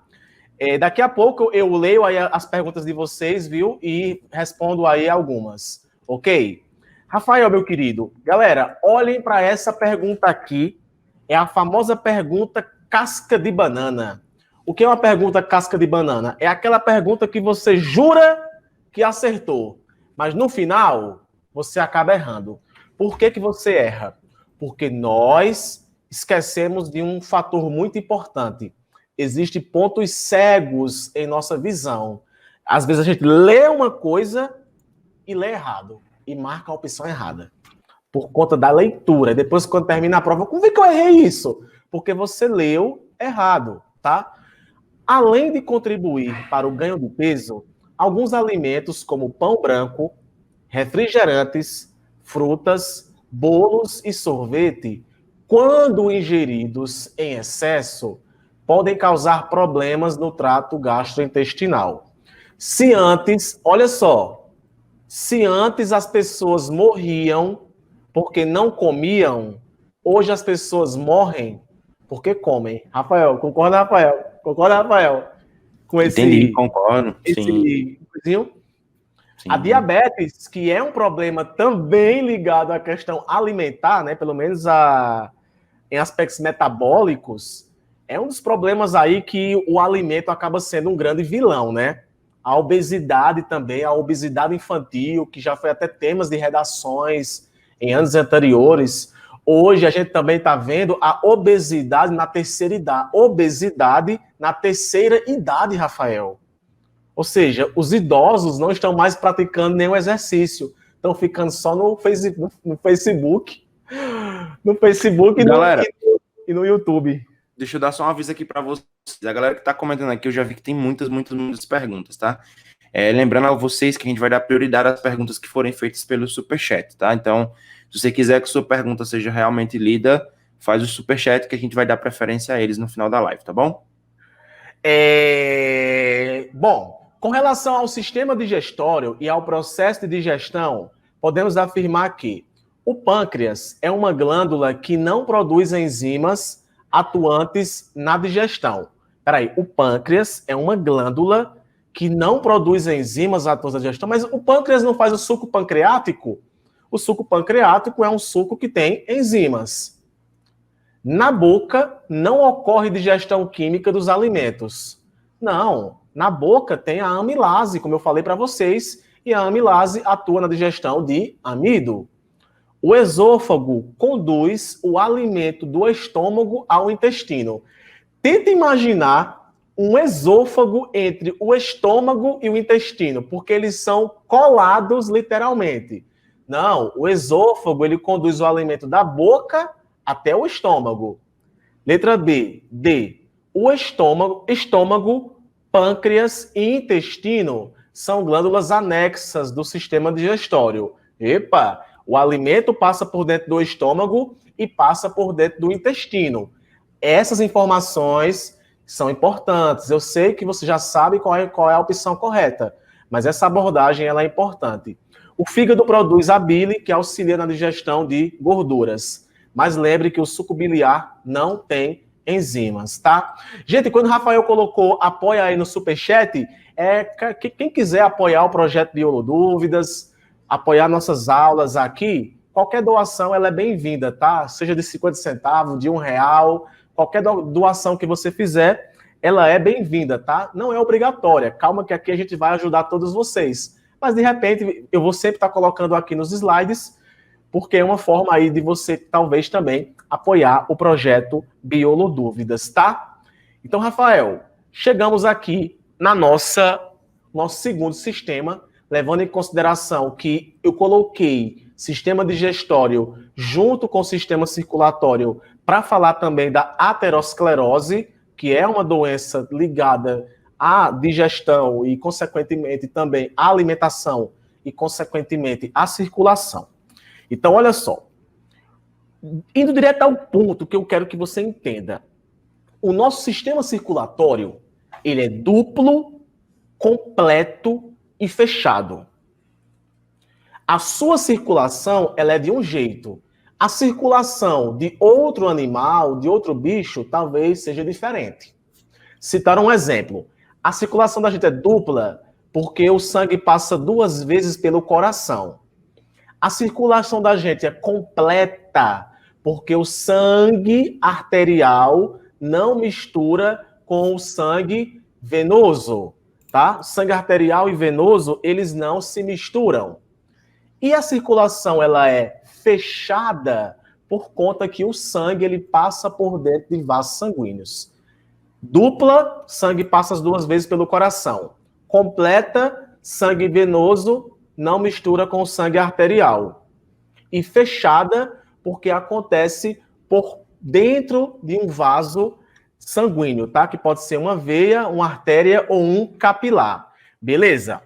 Daqui a pouco eu leio aí as perguntas de vocês, viu? E respondo aí algumas, ok? Rafael, meu querido, galera, olhem para essa pergunta aqui. É a famosa pergunta casca de banana. O que é uma pergunta casca de banana? É aquela pergunta que você jura que acertou, mas no final você acaba errando. Por que que você erra? Porque nós esquecemos de um fator muito importante. Existem pontos cegos em nossa visão. Às vezes a gente lê uma coisa e lê errado, e marca a opção errada. Por conta da leitura. Depois, quando termina a prova, como é que eu errei isso? Porque você leu errado, tá? Além de contribuir para o ganho de peso, alguns alimentos como pão branco, refrigerantes, frutas, bolos e sorvete, quando ingeridos em excesso, podem causar problemas no trato gastrointestinal. Se antes, olha só, se antes as pessoas morriam porque não comiam, hoje as pessoas morrem porque comem. Rafael, concorda, Rafael? Concorda, Rafael? Com esse... Entendi, concordo. Sim. A diabetes, que é um problema também ligado à questão alimentar, né? Pelo menos em aspectos metabólicos, é um dos problemas aí que o alimento acaba sendo um grande vilão, né? A obesidade também, a obesidade infantil, que já foi até temas de redações em anos anteriores. Hoje a gente também está vendo a obesidade na terceira idade. Obesidade na terceira idade, Rafael. Ou seja, os idosos não estão mais praticando nenhum exercício. Estão ficando só no Facebook. No Facebook e no YouTube. Deixa eu dar só um aviso aqui para vocês. A galera que está comentando aqui, eu já vi que tem muitas perguntas, tá? Lembrando a vocês que a gente vai dar prioridade às perguntas que forem feitas pelo Superchat, tá? Então, se você quiser que sua pergunta seja realmente lida, faz o Superchat que a gente vai dar preferência a eles no final da live, tá bom? Bom, com relação ao sistema digestório e ao processo de digestão, podemos afirmar que o pâncreas é uma glândula que não produz enzimas atuantes na digestão. Peraí, o pâncreas é uma glândula que não produz enzimas atuantes na digestão, mas o pâncreas não faz o suco pancreático? O suco pancreático é um suco que tem enzimas. Na boca não ocorre digestão química dos alimentos. Não, na boca tem a amilase, como eu falei para vocês, e a amilase atua na digestão de amido. O esôfago conduz o alimento do estômago ao intestino. Tenta imaginar um esôfago entre o estômago e o intestino, porque eles são colados literalmente. Não, o esôfago ele conduz o alimento da boca até o estômago. Letra B, D. O estômago, pâncreas e intestino são glândulas anexas do sistema digestório. Epa, o alimento passa por dentro do estômago e passa por dentro do intestino. Essas informações são importantes. Eu sei que você já sabe qual é a opção correta, mas essa abordagem ela é importante. O fígado produz a bile, que auxilia na digestão de gorduras. Mas lembre que o suco biliar não tem enzimas, tá? Gente, quando o Rafael colocou apoia aí no Superchat, quem quiser apoiar o projeto Biolodúvidas, apoiar nossas aulas aqui, qualquer doação ela é bem-vinda, tá? Seja de 50 centavos, de R$1, qualquer doação que você fizer, ela é bem-vinda, tá? Não é obrigatória. Calma que aqui a gente vai ajudar todos vocês. Mas, de repente, eu vou sempre estar colocando aqui nos slides, porque é uma forma aí de você, talvez, também apoiar o projeto Biolodúvidas, tá? Então, Rafael, chegamos aqui na nosso segundo sistema, levando em consideração que eu coloquei sistema digestório junto com o sistema circulatório para falar também da aterosclerose, que é uma doença ligada à digestão e, consequentemente, também à alimentação e, consequentemente, à circulação. Então, olha só. Indo direto ao ponto que eu quero que você entenda. O nosso sistema circulatório, ele é duplo, completo e fechado. A sua circulação, ela é de um jeito. A circulação de outro animal, de outro bicho, talvez seja diferente. Citar um exemplo. A circulação da gente é dupla porque o sangue passa 2 vezes pelo coração. A circulação da gente é completa porque o sangue arterial não mistura com o sangue venoso, tá? Sangue arterial e venoso, eles não se misturam. E a circulação, ela é fechada por conta que o sangue, ele passa por dentro de vasos sanguíneos. Dupla, sangue passa as 2 vezes pelo coração. Completa, sangue venoso não mistura com o sangue arterial. E fechada, porque acontece por dentro de um vaso sanguíneo, tá? Que pode ser uma veia, uma artéria ou um capilar. Beleza?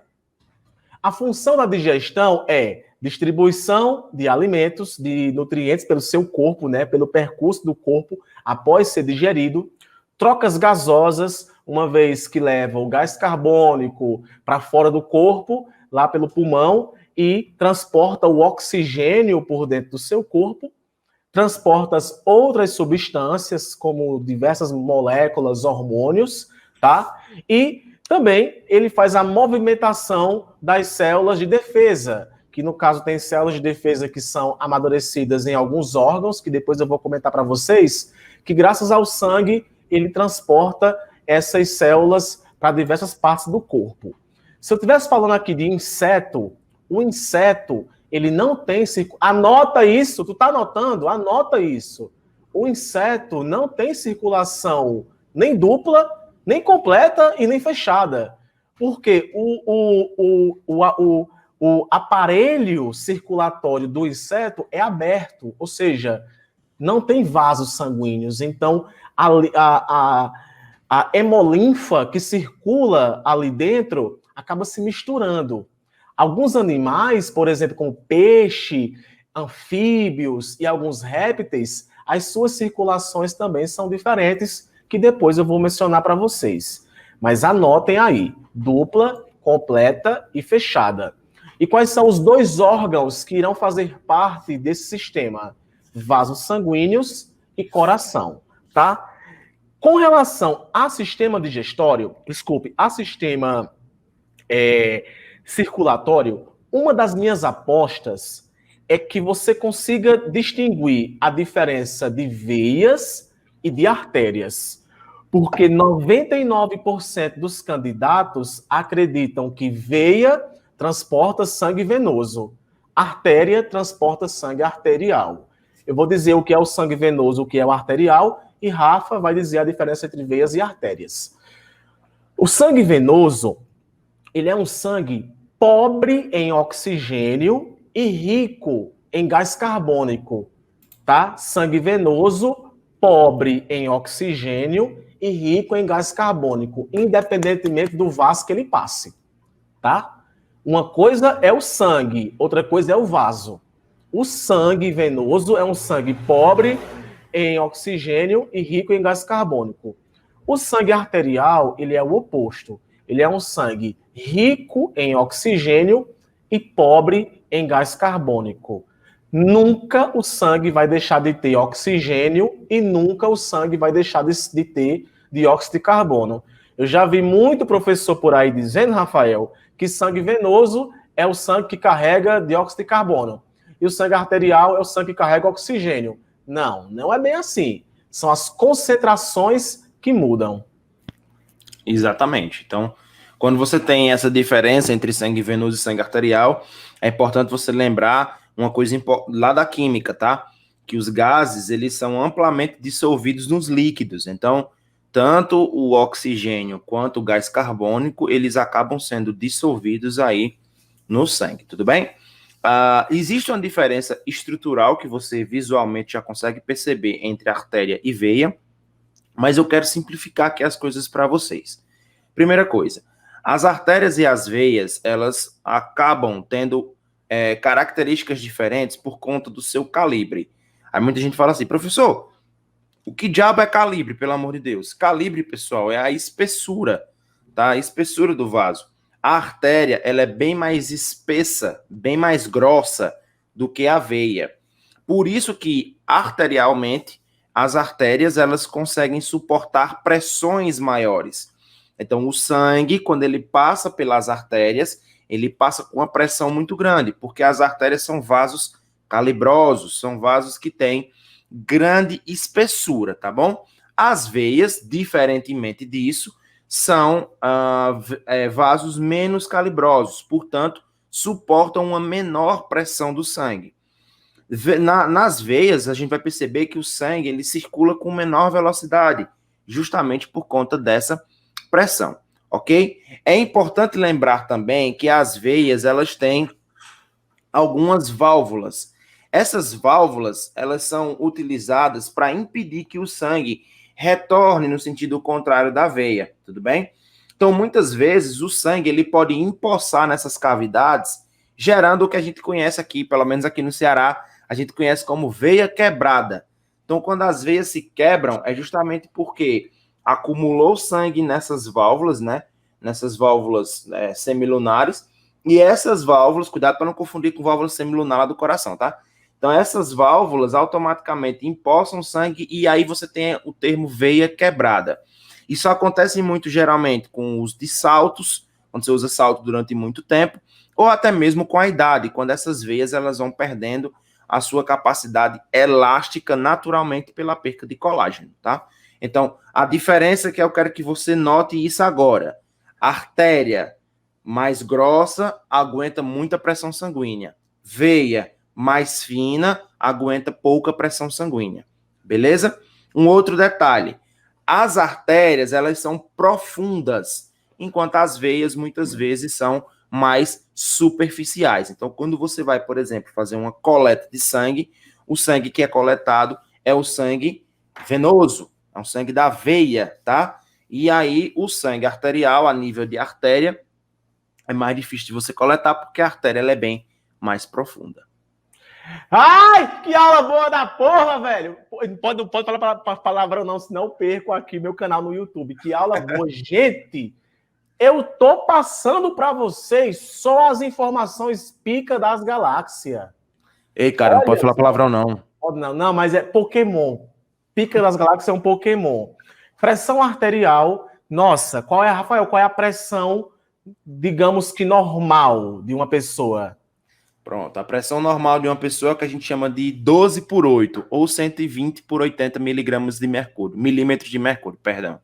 A função da digestão é distribuição de alimentos, de nutrientes pelo seu corpo, né? Pelo percurso do corpo após ser digerido. Trocas gasosas, uma vez que leva o gás carbônico para fora do corpo, lá pelo pulmão, e transporta o oxigênio por dentro do seu corpo, transporta as outras substâncias, como diversas moléculas, hormônios, tá? E também ele faz a movimentação das células de defesa, que no caso tem células de defesa que são amadurecidas em alguns órgãos, que depois eu vou comentar para vocês, que graças ao sangue ele transporta essas células para diversas partes do corpo. Se eu estivesse falando aqui de inseto, o inseto, ele não tem... Anota isso, tu tá anotando? Anota isso. O inseto não tem circulação nem dupla, nem completa e nem fechada. Porque o aparelho circulatório do inseto é aberto, ou seja, não tem vasos sanguíneos. Então, a hemolinfa que circula ali dentro acaba se misturando. Alguns animais, por exemplo, como peixe, anfíbios e alguns répteis, as suas circulações também são diferentes, que depois eu vou mencionar para vocês. Mas anotem aí, dupla, completa e fechada. E quais são os 2 órgãos que irão fazer parte desse sistema? Vasos sanguíneos e coração, tá? Com relação a sistema digestório, a sistema circulatório, uma das minhas apostas é que você consiga distinguir a diferença de veias e de artérias. Porque 99% dos candidatos acreditam que veia transporta sangue venoso, artéria transporta sangue arterial. Eu vou dizer o que é o sangue venoso, o que é o arterial, e Rafa vai dizer a diferença entre veias e artérias. O sangue venoso, ele é um sangue pobre em oxigênio e rico em gás carbônico, tá? Sangue venoso, pobre em oxigênio e rico em gás carbônico, independentemente do vaso que ele passe, tá? Uma coisa é o sangue, outra coisa é o vaso. O sangue venoso é um sangue pobre em oxigênio e rico em gás carbônico. O sangue arterial, ele é o oposto. Ele é um sangue rico em oxigênio e pobre em gás carbônico. Nunca o sangue vai deixar de ter oxigênio e nunca o sangue vai deixar de ter dióxido de carbono. Eu já vi muito professor por aí dizendo, Rafael, que sangue venoso é o sangue que carrega dióxido de carbono e o sangue arterial é o sangue que carrega oxigênio. Não, não é bem assim. São as concentrações que mudam. Exatamente. Então, quando você tem essa diferença entre sangue venoso e sangue arterial, é importante você lembrar uma coisa lá da química, tá? Que os gases, eles são amplamente dissolvidos nos líquidos. Então, tanto o oxigênio quanto o gás carbônico, eles acabam sendo dissolvidos aí no sangue, tudo bem? Existe uma diferença estrutural que você visualmente já consegue perceber entre artéria e veia, mas eu quero simplificar aqui as coisas para vocês. Primeira coisa, as artérias e as veias, elas acabam tendo características diferentes por conta do seu calibre. Aí muita gente fala assim, professor, o que diabo é calibre, pelo amor de Deus? Calibre, pessoal, é a espessura, tá? A espessura do vaso. A artéria, ela é bem mais espessa, bem mais grossa do que a veia. Por isso que, arterialmente, as artérias, elas conseguem suportar pressões maiores. Então, o sangue, quando ele passa pelas artérias, ele passa com uma pressão muito grande, porque as artérias são vasos calibrosos, são vasos que têm grande espessura, tá bom? As veias, diferentemente disso, são vasos menos calibrosos, portanto, suportam uma menor pressão do sangue. Nas veias, a gente vai perceber que o sangue ele circula com menor velocidade, justamente por conta dessa pressão, ok? É importante lembrar também que as veias, elas têm algumas válvulas. Essas válvulas, elas são utilizadas para impedir que o sangue retorne no sentido contrário da veia, tudo bem? Então, muitas vezes, o sangue ele pode empoçar nessas cavidades, gerando o que a gente conhece aqui, pelo menos aqui no Ceará, a gente conhece como veia quebrada. Então, quando as veias se quebram, é justamente porque acumulou sangue nessas válvulas, né? Nessas válvulas semilunares, e essas válvulas, cuidado para não confundir com válvula semilunar do coração, tá? Então, essas válvulas automaticamente empoçam sangue e aí você tem o termo veia quebrada. Isso acontece muito geralmente com os de saltos, quando você usa salto durante muito tempo, ou até mesmo com a idade, quando essas veias elas vão perdendo a sua capacidade elástica naturalmente pela perca de colágeno, tá? Então, a diferença que eu quero que você note isso agora. A artéria mais grossa aguenta muita pressão sanguínea. Veia mais fina aguenta pouca pressão sanguínea. Beleza? Um outro detalhe. As artérias, elas são profundas, enquanto as veias, muitas vezes, são mais superficiais. Então, quando você vai, por exemplo, fazer uma coleta de sangue, o sangue que é coletado é o sangue venoso, é o sangue da veia, tá? E aí, o sangue arterial, a nível de artéria, é mais difícil de você coletar, porque a artéria ela é bem mais profunda. Ai, que aula boa da porra, velho! Não pode falar palavrão não, senão eu perco aqui meu canal no YouTube. Que aula boa. Gente, eu tô passando para vocês só as informações pica das galáxias. Ei, cara, não pode falar palavrão não. Não, mas é Pokémon. Pica das galáxias é um Pokémon. Pressão arterial, nossa, Rafael, qual é a pressão, digamos que normal, de uma pessoa? Pronto, a pressão normal de uma pessoa é que a gente chama de 12 por 8, ou 120 por 80 miligramas de mercúrio, milímetros de mercúrio, perdão.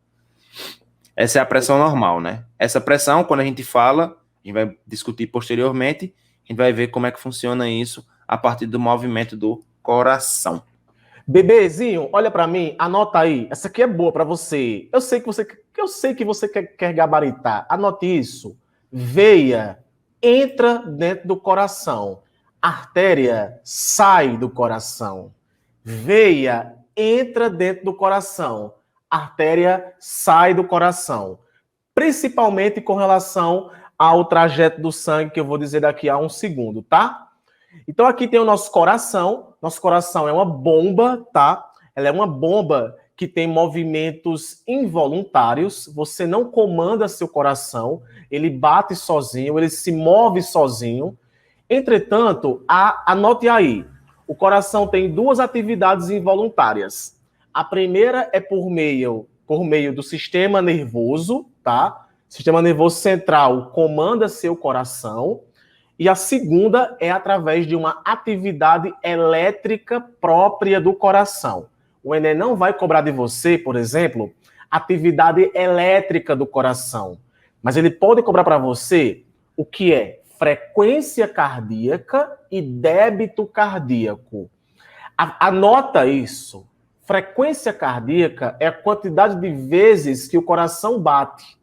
Essa é a pressão normal, né? Essa pressão, quando a gente fala, a gente vai discutir posteriormente, a gente vai ver como é que funciona isso a partir do movimento do coração. Bebezinho, olha para mim, anota aí. Essa aqui é boa para você. Eu sei que você quer gabaritar. Anote isso. Veia entra dentro do coração. Artéria sai do coração. Veia entra dentro do coração. Artéria sai do coração. Principalmente com relação ao trajeto do sangue, que eu vou dizer daqui a um segundo, tá? Então aqui tem o nosso coração. Nosso coração é uma bomba, tá? Ela é uma bomba que tem movimentos involuntários. Você não comanda seu coração, ele bate sozinho, ele se move sozinho. Entretanto, anote aí, o coração tem duas atividades involuntárias. A primeira é por meio do sistema nervoso, tá? O sistema nervoso central comanda seu coração. E a segunda é através de uma atividade elétrica própria do coração. O Enem não vai cobrar de você, por exemplo, atividade elétrica do coração. Mas ele pode cobrar para você o que é frequência cardíaca e débito cardíaco. Anota isso. Frequência cardíaca é a quantidade de vezes que o coração bate.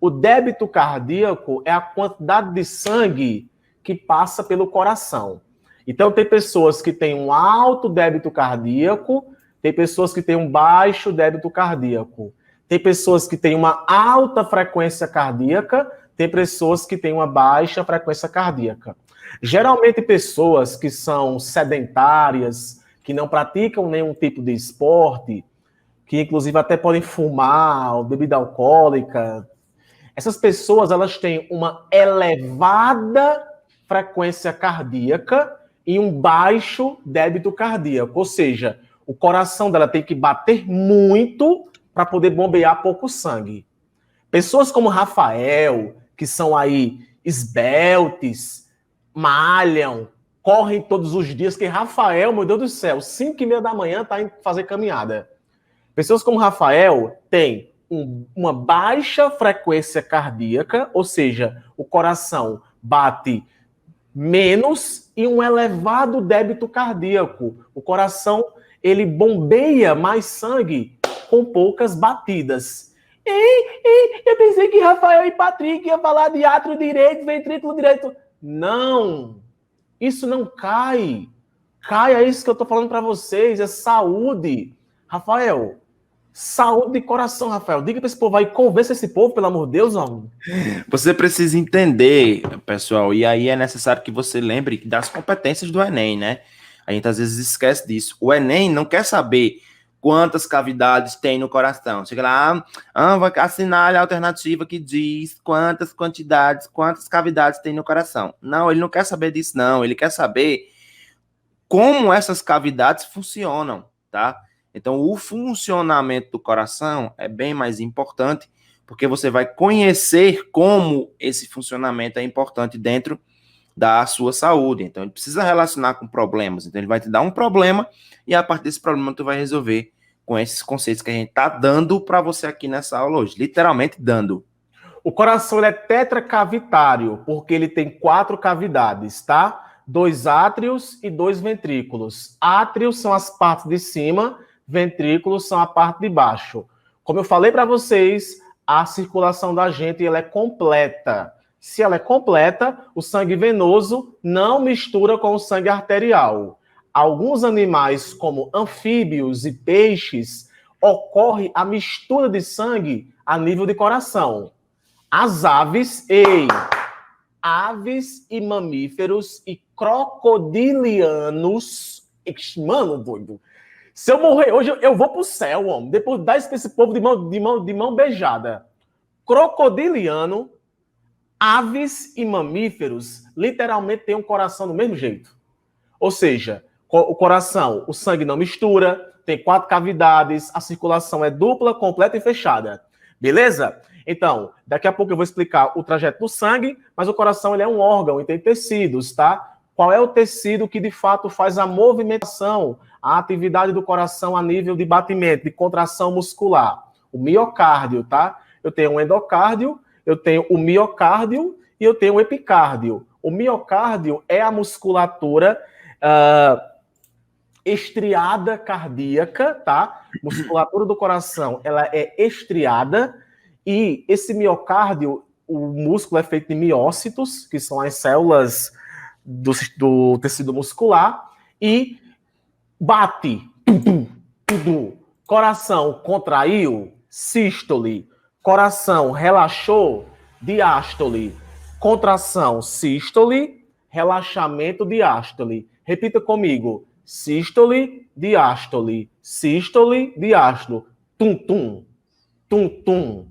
O débito cardíaco é a quantidade de sangue que passa pelo coração. Então, tem pessoas que têm um alto débito cardíaco, tem pessoas que têm um baixo débito cardíaco. Tem pessoas que têm uma alta frequência cardíaca, tem pessoas que têm uma baixa frequência cardíaca. Geralmente, pessoas que são sedentárias, que não praticam nenhum tipo de esporte, que inclusive até podem fumar, bebida alcoólica, essas pessoas elas têm uma elevada frequência cardíaca e um baixo débito cardíaco. Ou seja, o coração dela tem que bater muito para poder bombear pouco sangue. Pessoas como Rafael, que são aí esbeltes, malham, correm todos os dias, que Rafael, meu Deus do céu, 5h30 da manhã está indo fazer caminhada. Pessoas como Rafael têm uma baixa frequência cardíaca, ou seja, o coração bate menos e um elevado débito cardíaco. O coração, ele bombeia mais sangue com poucas batidas. Eu pensei que Rafael e Patrick iam falar de átrio direito, ventrículo direito. Não, isso não cai. Cai, é isso que eu estou falando para vocês, é saúde. Rafael, saúde de coração, Rafael. Diga para esse povo aí, convença esse povo, pelo amor de Deus, homem. Você precisa entender, pessoal, e aí é necessário que você lembre das competências do Enem, né? A gente às vezes esquece disso. O Enem não quer saber quantas cavidades tem no coração. Chega lá, vai assinar a alternativa que diz quantas cavidades tem no coração. Não, ele não quer saber disso, não. Ele quer saber como essas cavidades funcionam, tá? Então, o funcionamento do coração é bem mais importante, porque você vai conhecer como esse funcionamento é importante dentro da sua saúde. Então, ele precisa relacionar com problemas. Então, ele vai te dar um problema e, a partir desse problema, tu vai resolver com esses conceitos que a gente está dando para você aqui nessa aula hoje. Literalmente dando. O coração ele é tetracavitário, porque ele tem 4 cavidades, tá? 2 átrios e 2 ventrículos. Átrios são as partes de cima, ventrículos são a parte de baixo. Como eu falei para vocês, a circulação da gente ela é completa. Se ela é completa, o sangue venoso não mistura com o sangue arterial. Alguns animais, como anfíbios e peixes, ocorre a mistura de sangue a nível de coração. As aves, aves e mamíferos e crocodilianos, mano, doido. Se eu morrer hoje, eu vou pro céu, homem. Depois dá isso pra esse povo de mão beijada. Crocodiliano, aves e mamíferos, literalmente têm um coração do mesmo jeito. Ou seja, o coração, o sangue não mistura, tem 4 cavidades, a circulação é dupla, completa e fechada. Beleza? Então, daqui a pouco eu vou explicar o trajeto do sangue, mas o coração ele é um órgão e tem tecidos, tá? qual é o tecido que de fato faz a movimentação, a atividade do coração a nível de batimento, de contração muscular? O miocárdio, tá? Eu tenho um endocárdio, eu tenho o miocárdio e eu tenho o epicárdio. O miocárdio é a musculatura estriada cardíaca, tá? Musculatura do coração, ela é estriada, e esse miocárdio, o músculo é feito de miócitos, que são as células do tecido muscular, e bate, tudo. Coração contraiu, sístole. Coração relaxou, diástole. Contração, sístole. Relaxamento, diástole. Repita comigo. Sístole, diástole. Sístole, diástole. Tum-tum. Tum-tum.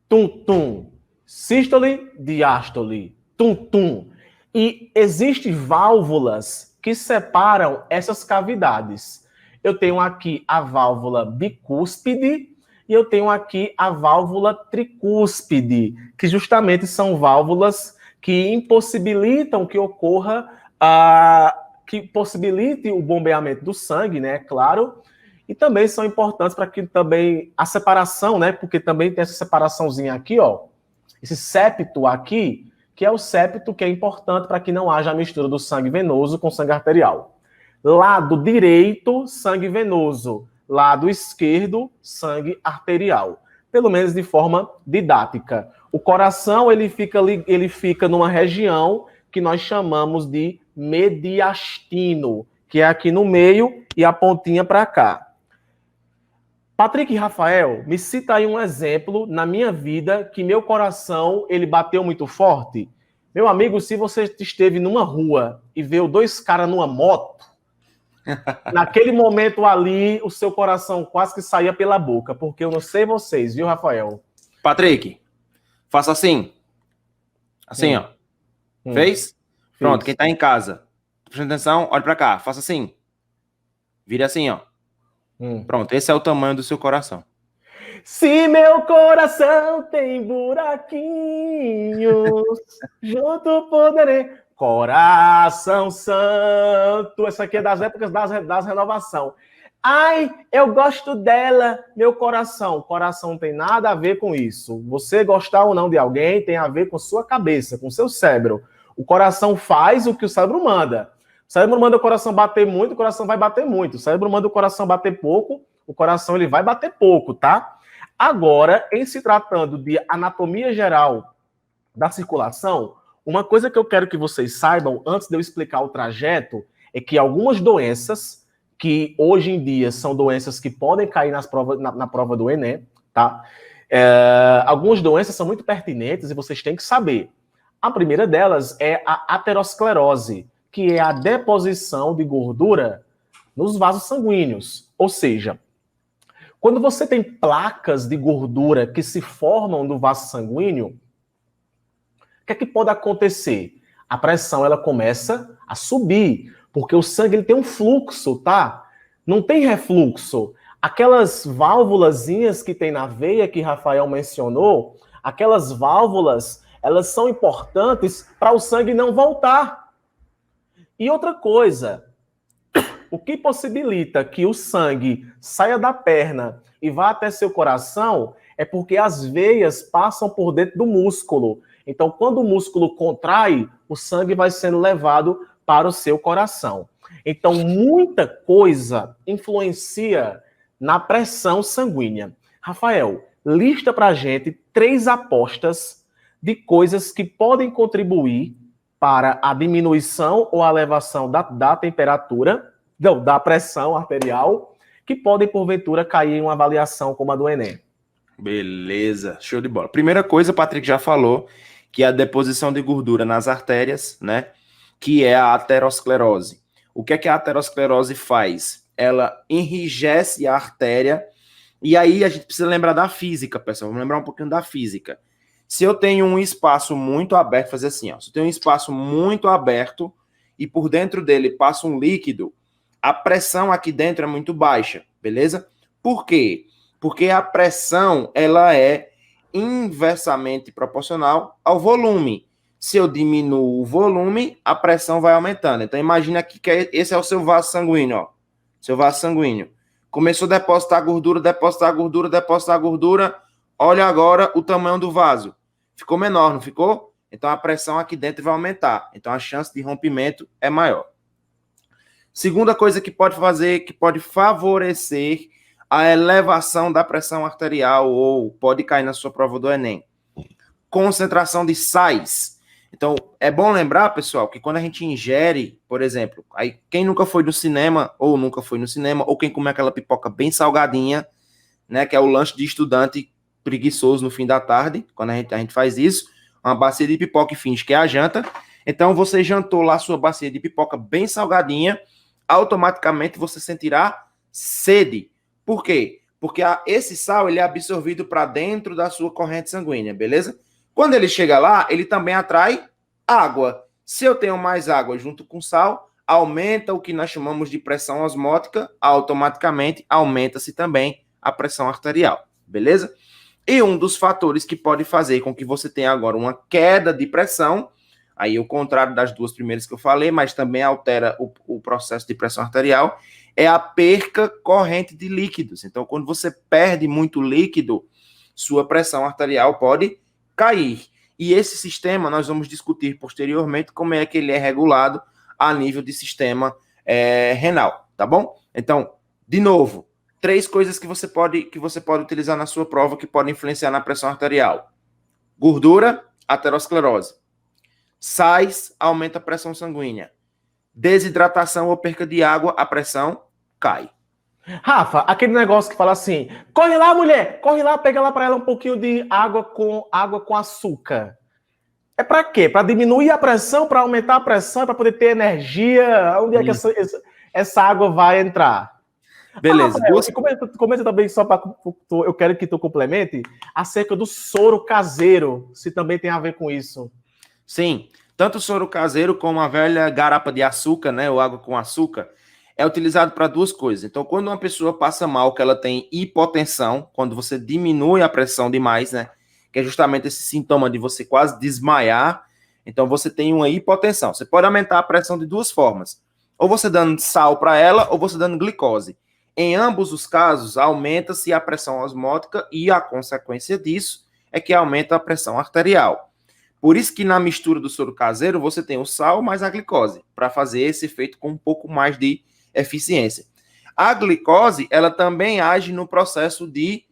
Tum-tum. Sístole, diástole. Tum-tum. E existem válvulas que separam essas cavidades. Eu tenho aqui a válvula bicúspide e eu tenho aqui a válvula tricúspide, que justamente são válvulas que impossibilitam que ocorra, que possibilite o bombeamento do sangue, né, claro, e também são importantes para que também a separação, né, porque também tem essa separaçãozinha aqui, ó, esse septo aqui, que é o septo que é importante para que não haja a mistura do sangue venoso com sangue arterial. Lado direito, sangue venoso. Lado esquerdo, sangue arterial. Pelo menos de forma didática. O coração, ele fica numa região que nós chamamos de mediastino, que é aqui no meio e a pontinha para cá. Patrick e Rafael, me cita aí um exemplo na minha vida que meu coração, ele bateu muito forte. Meu amigo, se você esteve numa rua e viu dois caras numa moto, naquele momento ali, o seu coração quase que saía pela boca, porque eu não sei vocês, viu, Rafael? Patrick, faça assim. Assim, ó. Fez? Pronto, quem tá em casa, prestando atenção, olha pra cá, faça assim. Vire assim, ó. Pronto, esse é o tamanho do seu coração. Se meu coração tem buraquinhos, junto poderei. Coração santo. Essa aqui é das épocas das renovação. Ai, eu gosto dela, meu coração. Coração não tem nada a ver com isso. Você gostar ou não de alguém tem a ver com sua cabeça, com seu cérebro. O coração faz o que o cérebro manda. O cérebro manda o coração bater muito, o coração vai bater muito. O cérebro manda o coração bater pouco, o coração ele vai bater pouco, tá? Agora, em se tratando de anatomia geral da circulação, uma coisa que eu quero que vocês saibam, antes de eu explicar o trajeto, é que algumas doenças, que hoje em dia são doenças que podem cair na prova do Enem, tá? Algumas doenças são muito pertinentes e vocês têm que saber. A primeira delas é a aterosclerose, que é a deposição de gordura nos vasos sanguíneos. Ou seja, quando você tem placas de gordura que se formam no vaso sanguíneo, o que é que pode acontecer? A pressão ela começa a subir, porque o sangue ele tem um fluxo, tá? Não tem refluxo. Aquelas válvulazinhas que tem na veia que Rafael mencionou, aquelas válvulas, elas são importantes para o sangue não voltar. E outra coisa, o que possibilita que o sangue saia da perna e vá até seu coração é porque as veias passam por dentro do músculo. Então, quando o músculo contrai, o sangue vai sendo levado para o seu coração. Então, muita coisa influencia na pressão sanguínea. Rafael, lista para a gente 3 apostas de coisas que podem contribuir para a diminuição ou a elevação da temperatura, não, da pressão arterial, que podem, porventura, cair em uma avaliação como a do Enem. Beleza, show de bola. Primeira coisa, o Patrick já falou, que é a deposição de gordura nas artérias, né? Que é a aterosclerose. O que é que a aterosclerose faz? Ela enrijece a artéria, e aí a gente precisa lembrar da física, pessoal. Vamos lembrar um pouquinho da física. Se eu tenho um espaço muito aberto, fazer assim, ó. Se eu tenho um espaço muito aberto e por dentro dele passa um líquido, a pressão aqui dentro é muito baixa, beleza? Por quê? Porque a pressão, ela é inversamente proporcional ao volume. Se eu diminuo o volume, a pressão vai aumentando. Então, imagina aqui que esse é o seu vaso sanguíneo, ó. Seu vaso sanguíneo. Começou a depositar gordura, depositar gordura, depositar gordura. Olha agora o tamanho do vaso. Ficou menor, não ficou? Então, a pressão aqui dentro vai aumentar. Então, a chance de rompimento é maior. Segunda coisa que pode fazer, que pode favorecer a elevação da pressão arterial ou pode cair na sua prova do Enem. Concentração de sais. Então, é bom lembrar, pessoal, que quando a gente ingere, por exemplo, aí quem nunca foi no cinema, ou nunca foi no cinema, ou quem come aquela pipoca bem salgadinha, né, que é o lanche de estudante preguiçoso no fim da tarde, quando a gente faz isso, uma bacia de pipoca e finge que é a janta. Então, você jantou lá sua bacia de pipoca bem salgadinha, automaticamente você sentirá sede. Por quê? Porque esse sal ele é absorvido para dentro da sua corrente sanguínea, beleza? Quando ele chega lá, ele também atrai água. Se eu tenho mais água junto com sal, aumenta o que nós chamamos de pressão osmótica, automaticamente aumenta-se também a pressão arterial, beleza? E um dos fatores que pode fazer com que você tenha agora uma queda de pressão, aí o contrário das duas primeiras que eu falei, mas também altera o processo de pressão arterial, é a perca corrente de líquidos. Então, quando você perde muito líquido, sua pressão arterial pode cair. E esse sistema nós vamos discutir posteriormente como é que ele é regulado a nível de sistema renal, tá bom? Então, de novo, 3 coisas que você pode utilizar na sua prova que podem influenciar na pressão arterial. Gordura, aterosclerose. Sais, aumenta a pressão sanguínea. Desidratação ou perca de água, a pressão cai. Rafa, aquele negócio que fala assim, corre lá, mulher, corre lá, pega lá para ela um pouquinho de água com açúcar. É para quê? Para diminuir a pressão, para aumentar a pressão, para poder ter energia? Onde é que essa água vai entrar? Beleza. Comenta também, só para eu quero que tu complemente, acerca do soro caseiro, se também tem a ver com isso. Sim, tanto o soro caseiro como a velha garapa de açúcar, né, ou água com açúcar, é utilizado para 2 coisas. Então, quando uma pessoa passa mal, que ela tem hipotensão, quando você diminui a pressão demais, né, que é justamente esse sintoma de você quase desmaiar, então você tem uma hipotensão. Você pode aumentar a pressão de 2 formas, ou você dando sal para ela, ou você dando glicose. Em ambos os casos, aumenta-se a pressão osmótica e a consequência disso é que aumenta a pressão arterial. Por isso que na mistura do soro caseiro você tem o sal mais a glicose, para fazer esse efeito com um pouco mais de eficiência. A glicose, ela também age no processo de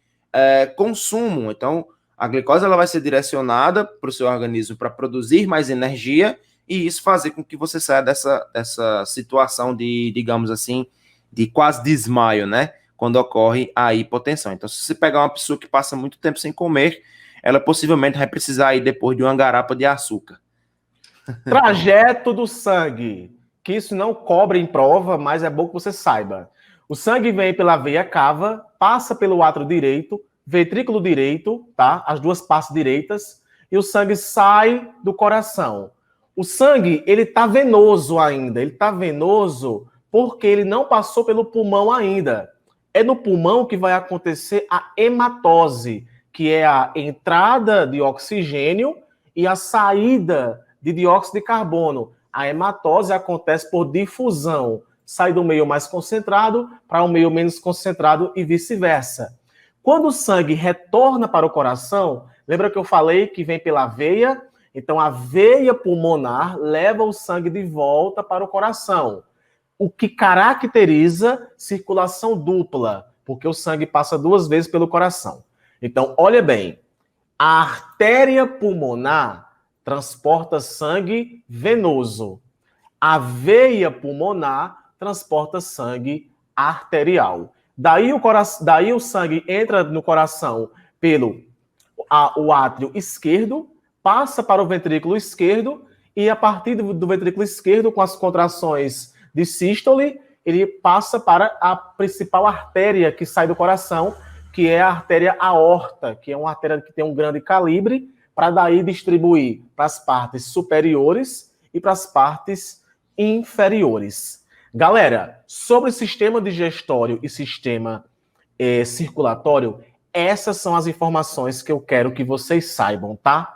consumo. Então, a glicose ela vai ser direcionada para o seu organismo para produzir mais energia e isso fazer com que você saia dessa situação de, digamos assim, de quase desmaio, né? Quando ocorre a hipotensão. Então, se você pegar uma pessoa que passa muito tempo sem comer, ela possivelmente vai precisar ir depois de uma garapa de açúcar. Trajeto do sangue. Que isso não cobre em prova, mas é bom que você saiba. O sangue vem pela veia cava, passa pelo átrio direito, ventrículo direito, tá? As 2 partes direitas, e o sangue sai do coração. O sangue, ele tá venoso ainda. Ele tá venoso porque ele não passou pelo pulmão ainda. É no pulmão que vai acontecer a hematose, que é a entrada de oxigênio e a saída de dióxido de carbono. A hematose acontece por difusão. Sai do meio mais concentrado para um meio menos concentrado e vice-versa. Quando o sangue retorna para o coração, lembra que eu falei que vem pela veia? Então, a veia pulmonar leva o sangue de volta para o coração. O que caracteriza circulação dupla, porque o sangue passa 2 vezes pelo coração. Então, olha bem, a artéria pulmonar transporta sangue venoso. A veia pulmonar transporta sangue arterial. Daí o sangue entra no coração pelo o átrio esquerdo, passa para o ventrículo esquerdo e a partir do ventrículo esquerdo, com as contrações de sístole, ele passa para a principal artéria que sai do coração, que é a artéria aorta, que é uma artéria que tem um grande calibre, para daí distribuir para as partes superiores e para as partes inferiores. Galera, sobre o sistema digestório e sistema circulatório, essas são as informações que eu quero que vocês saibam, tá?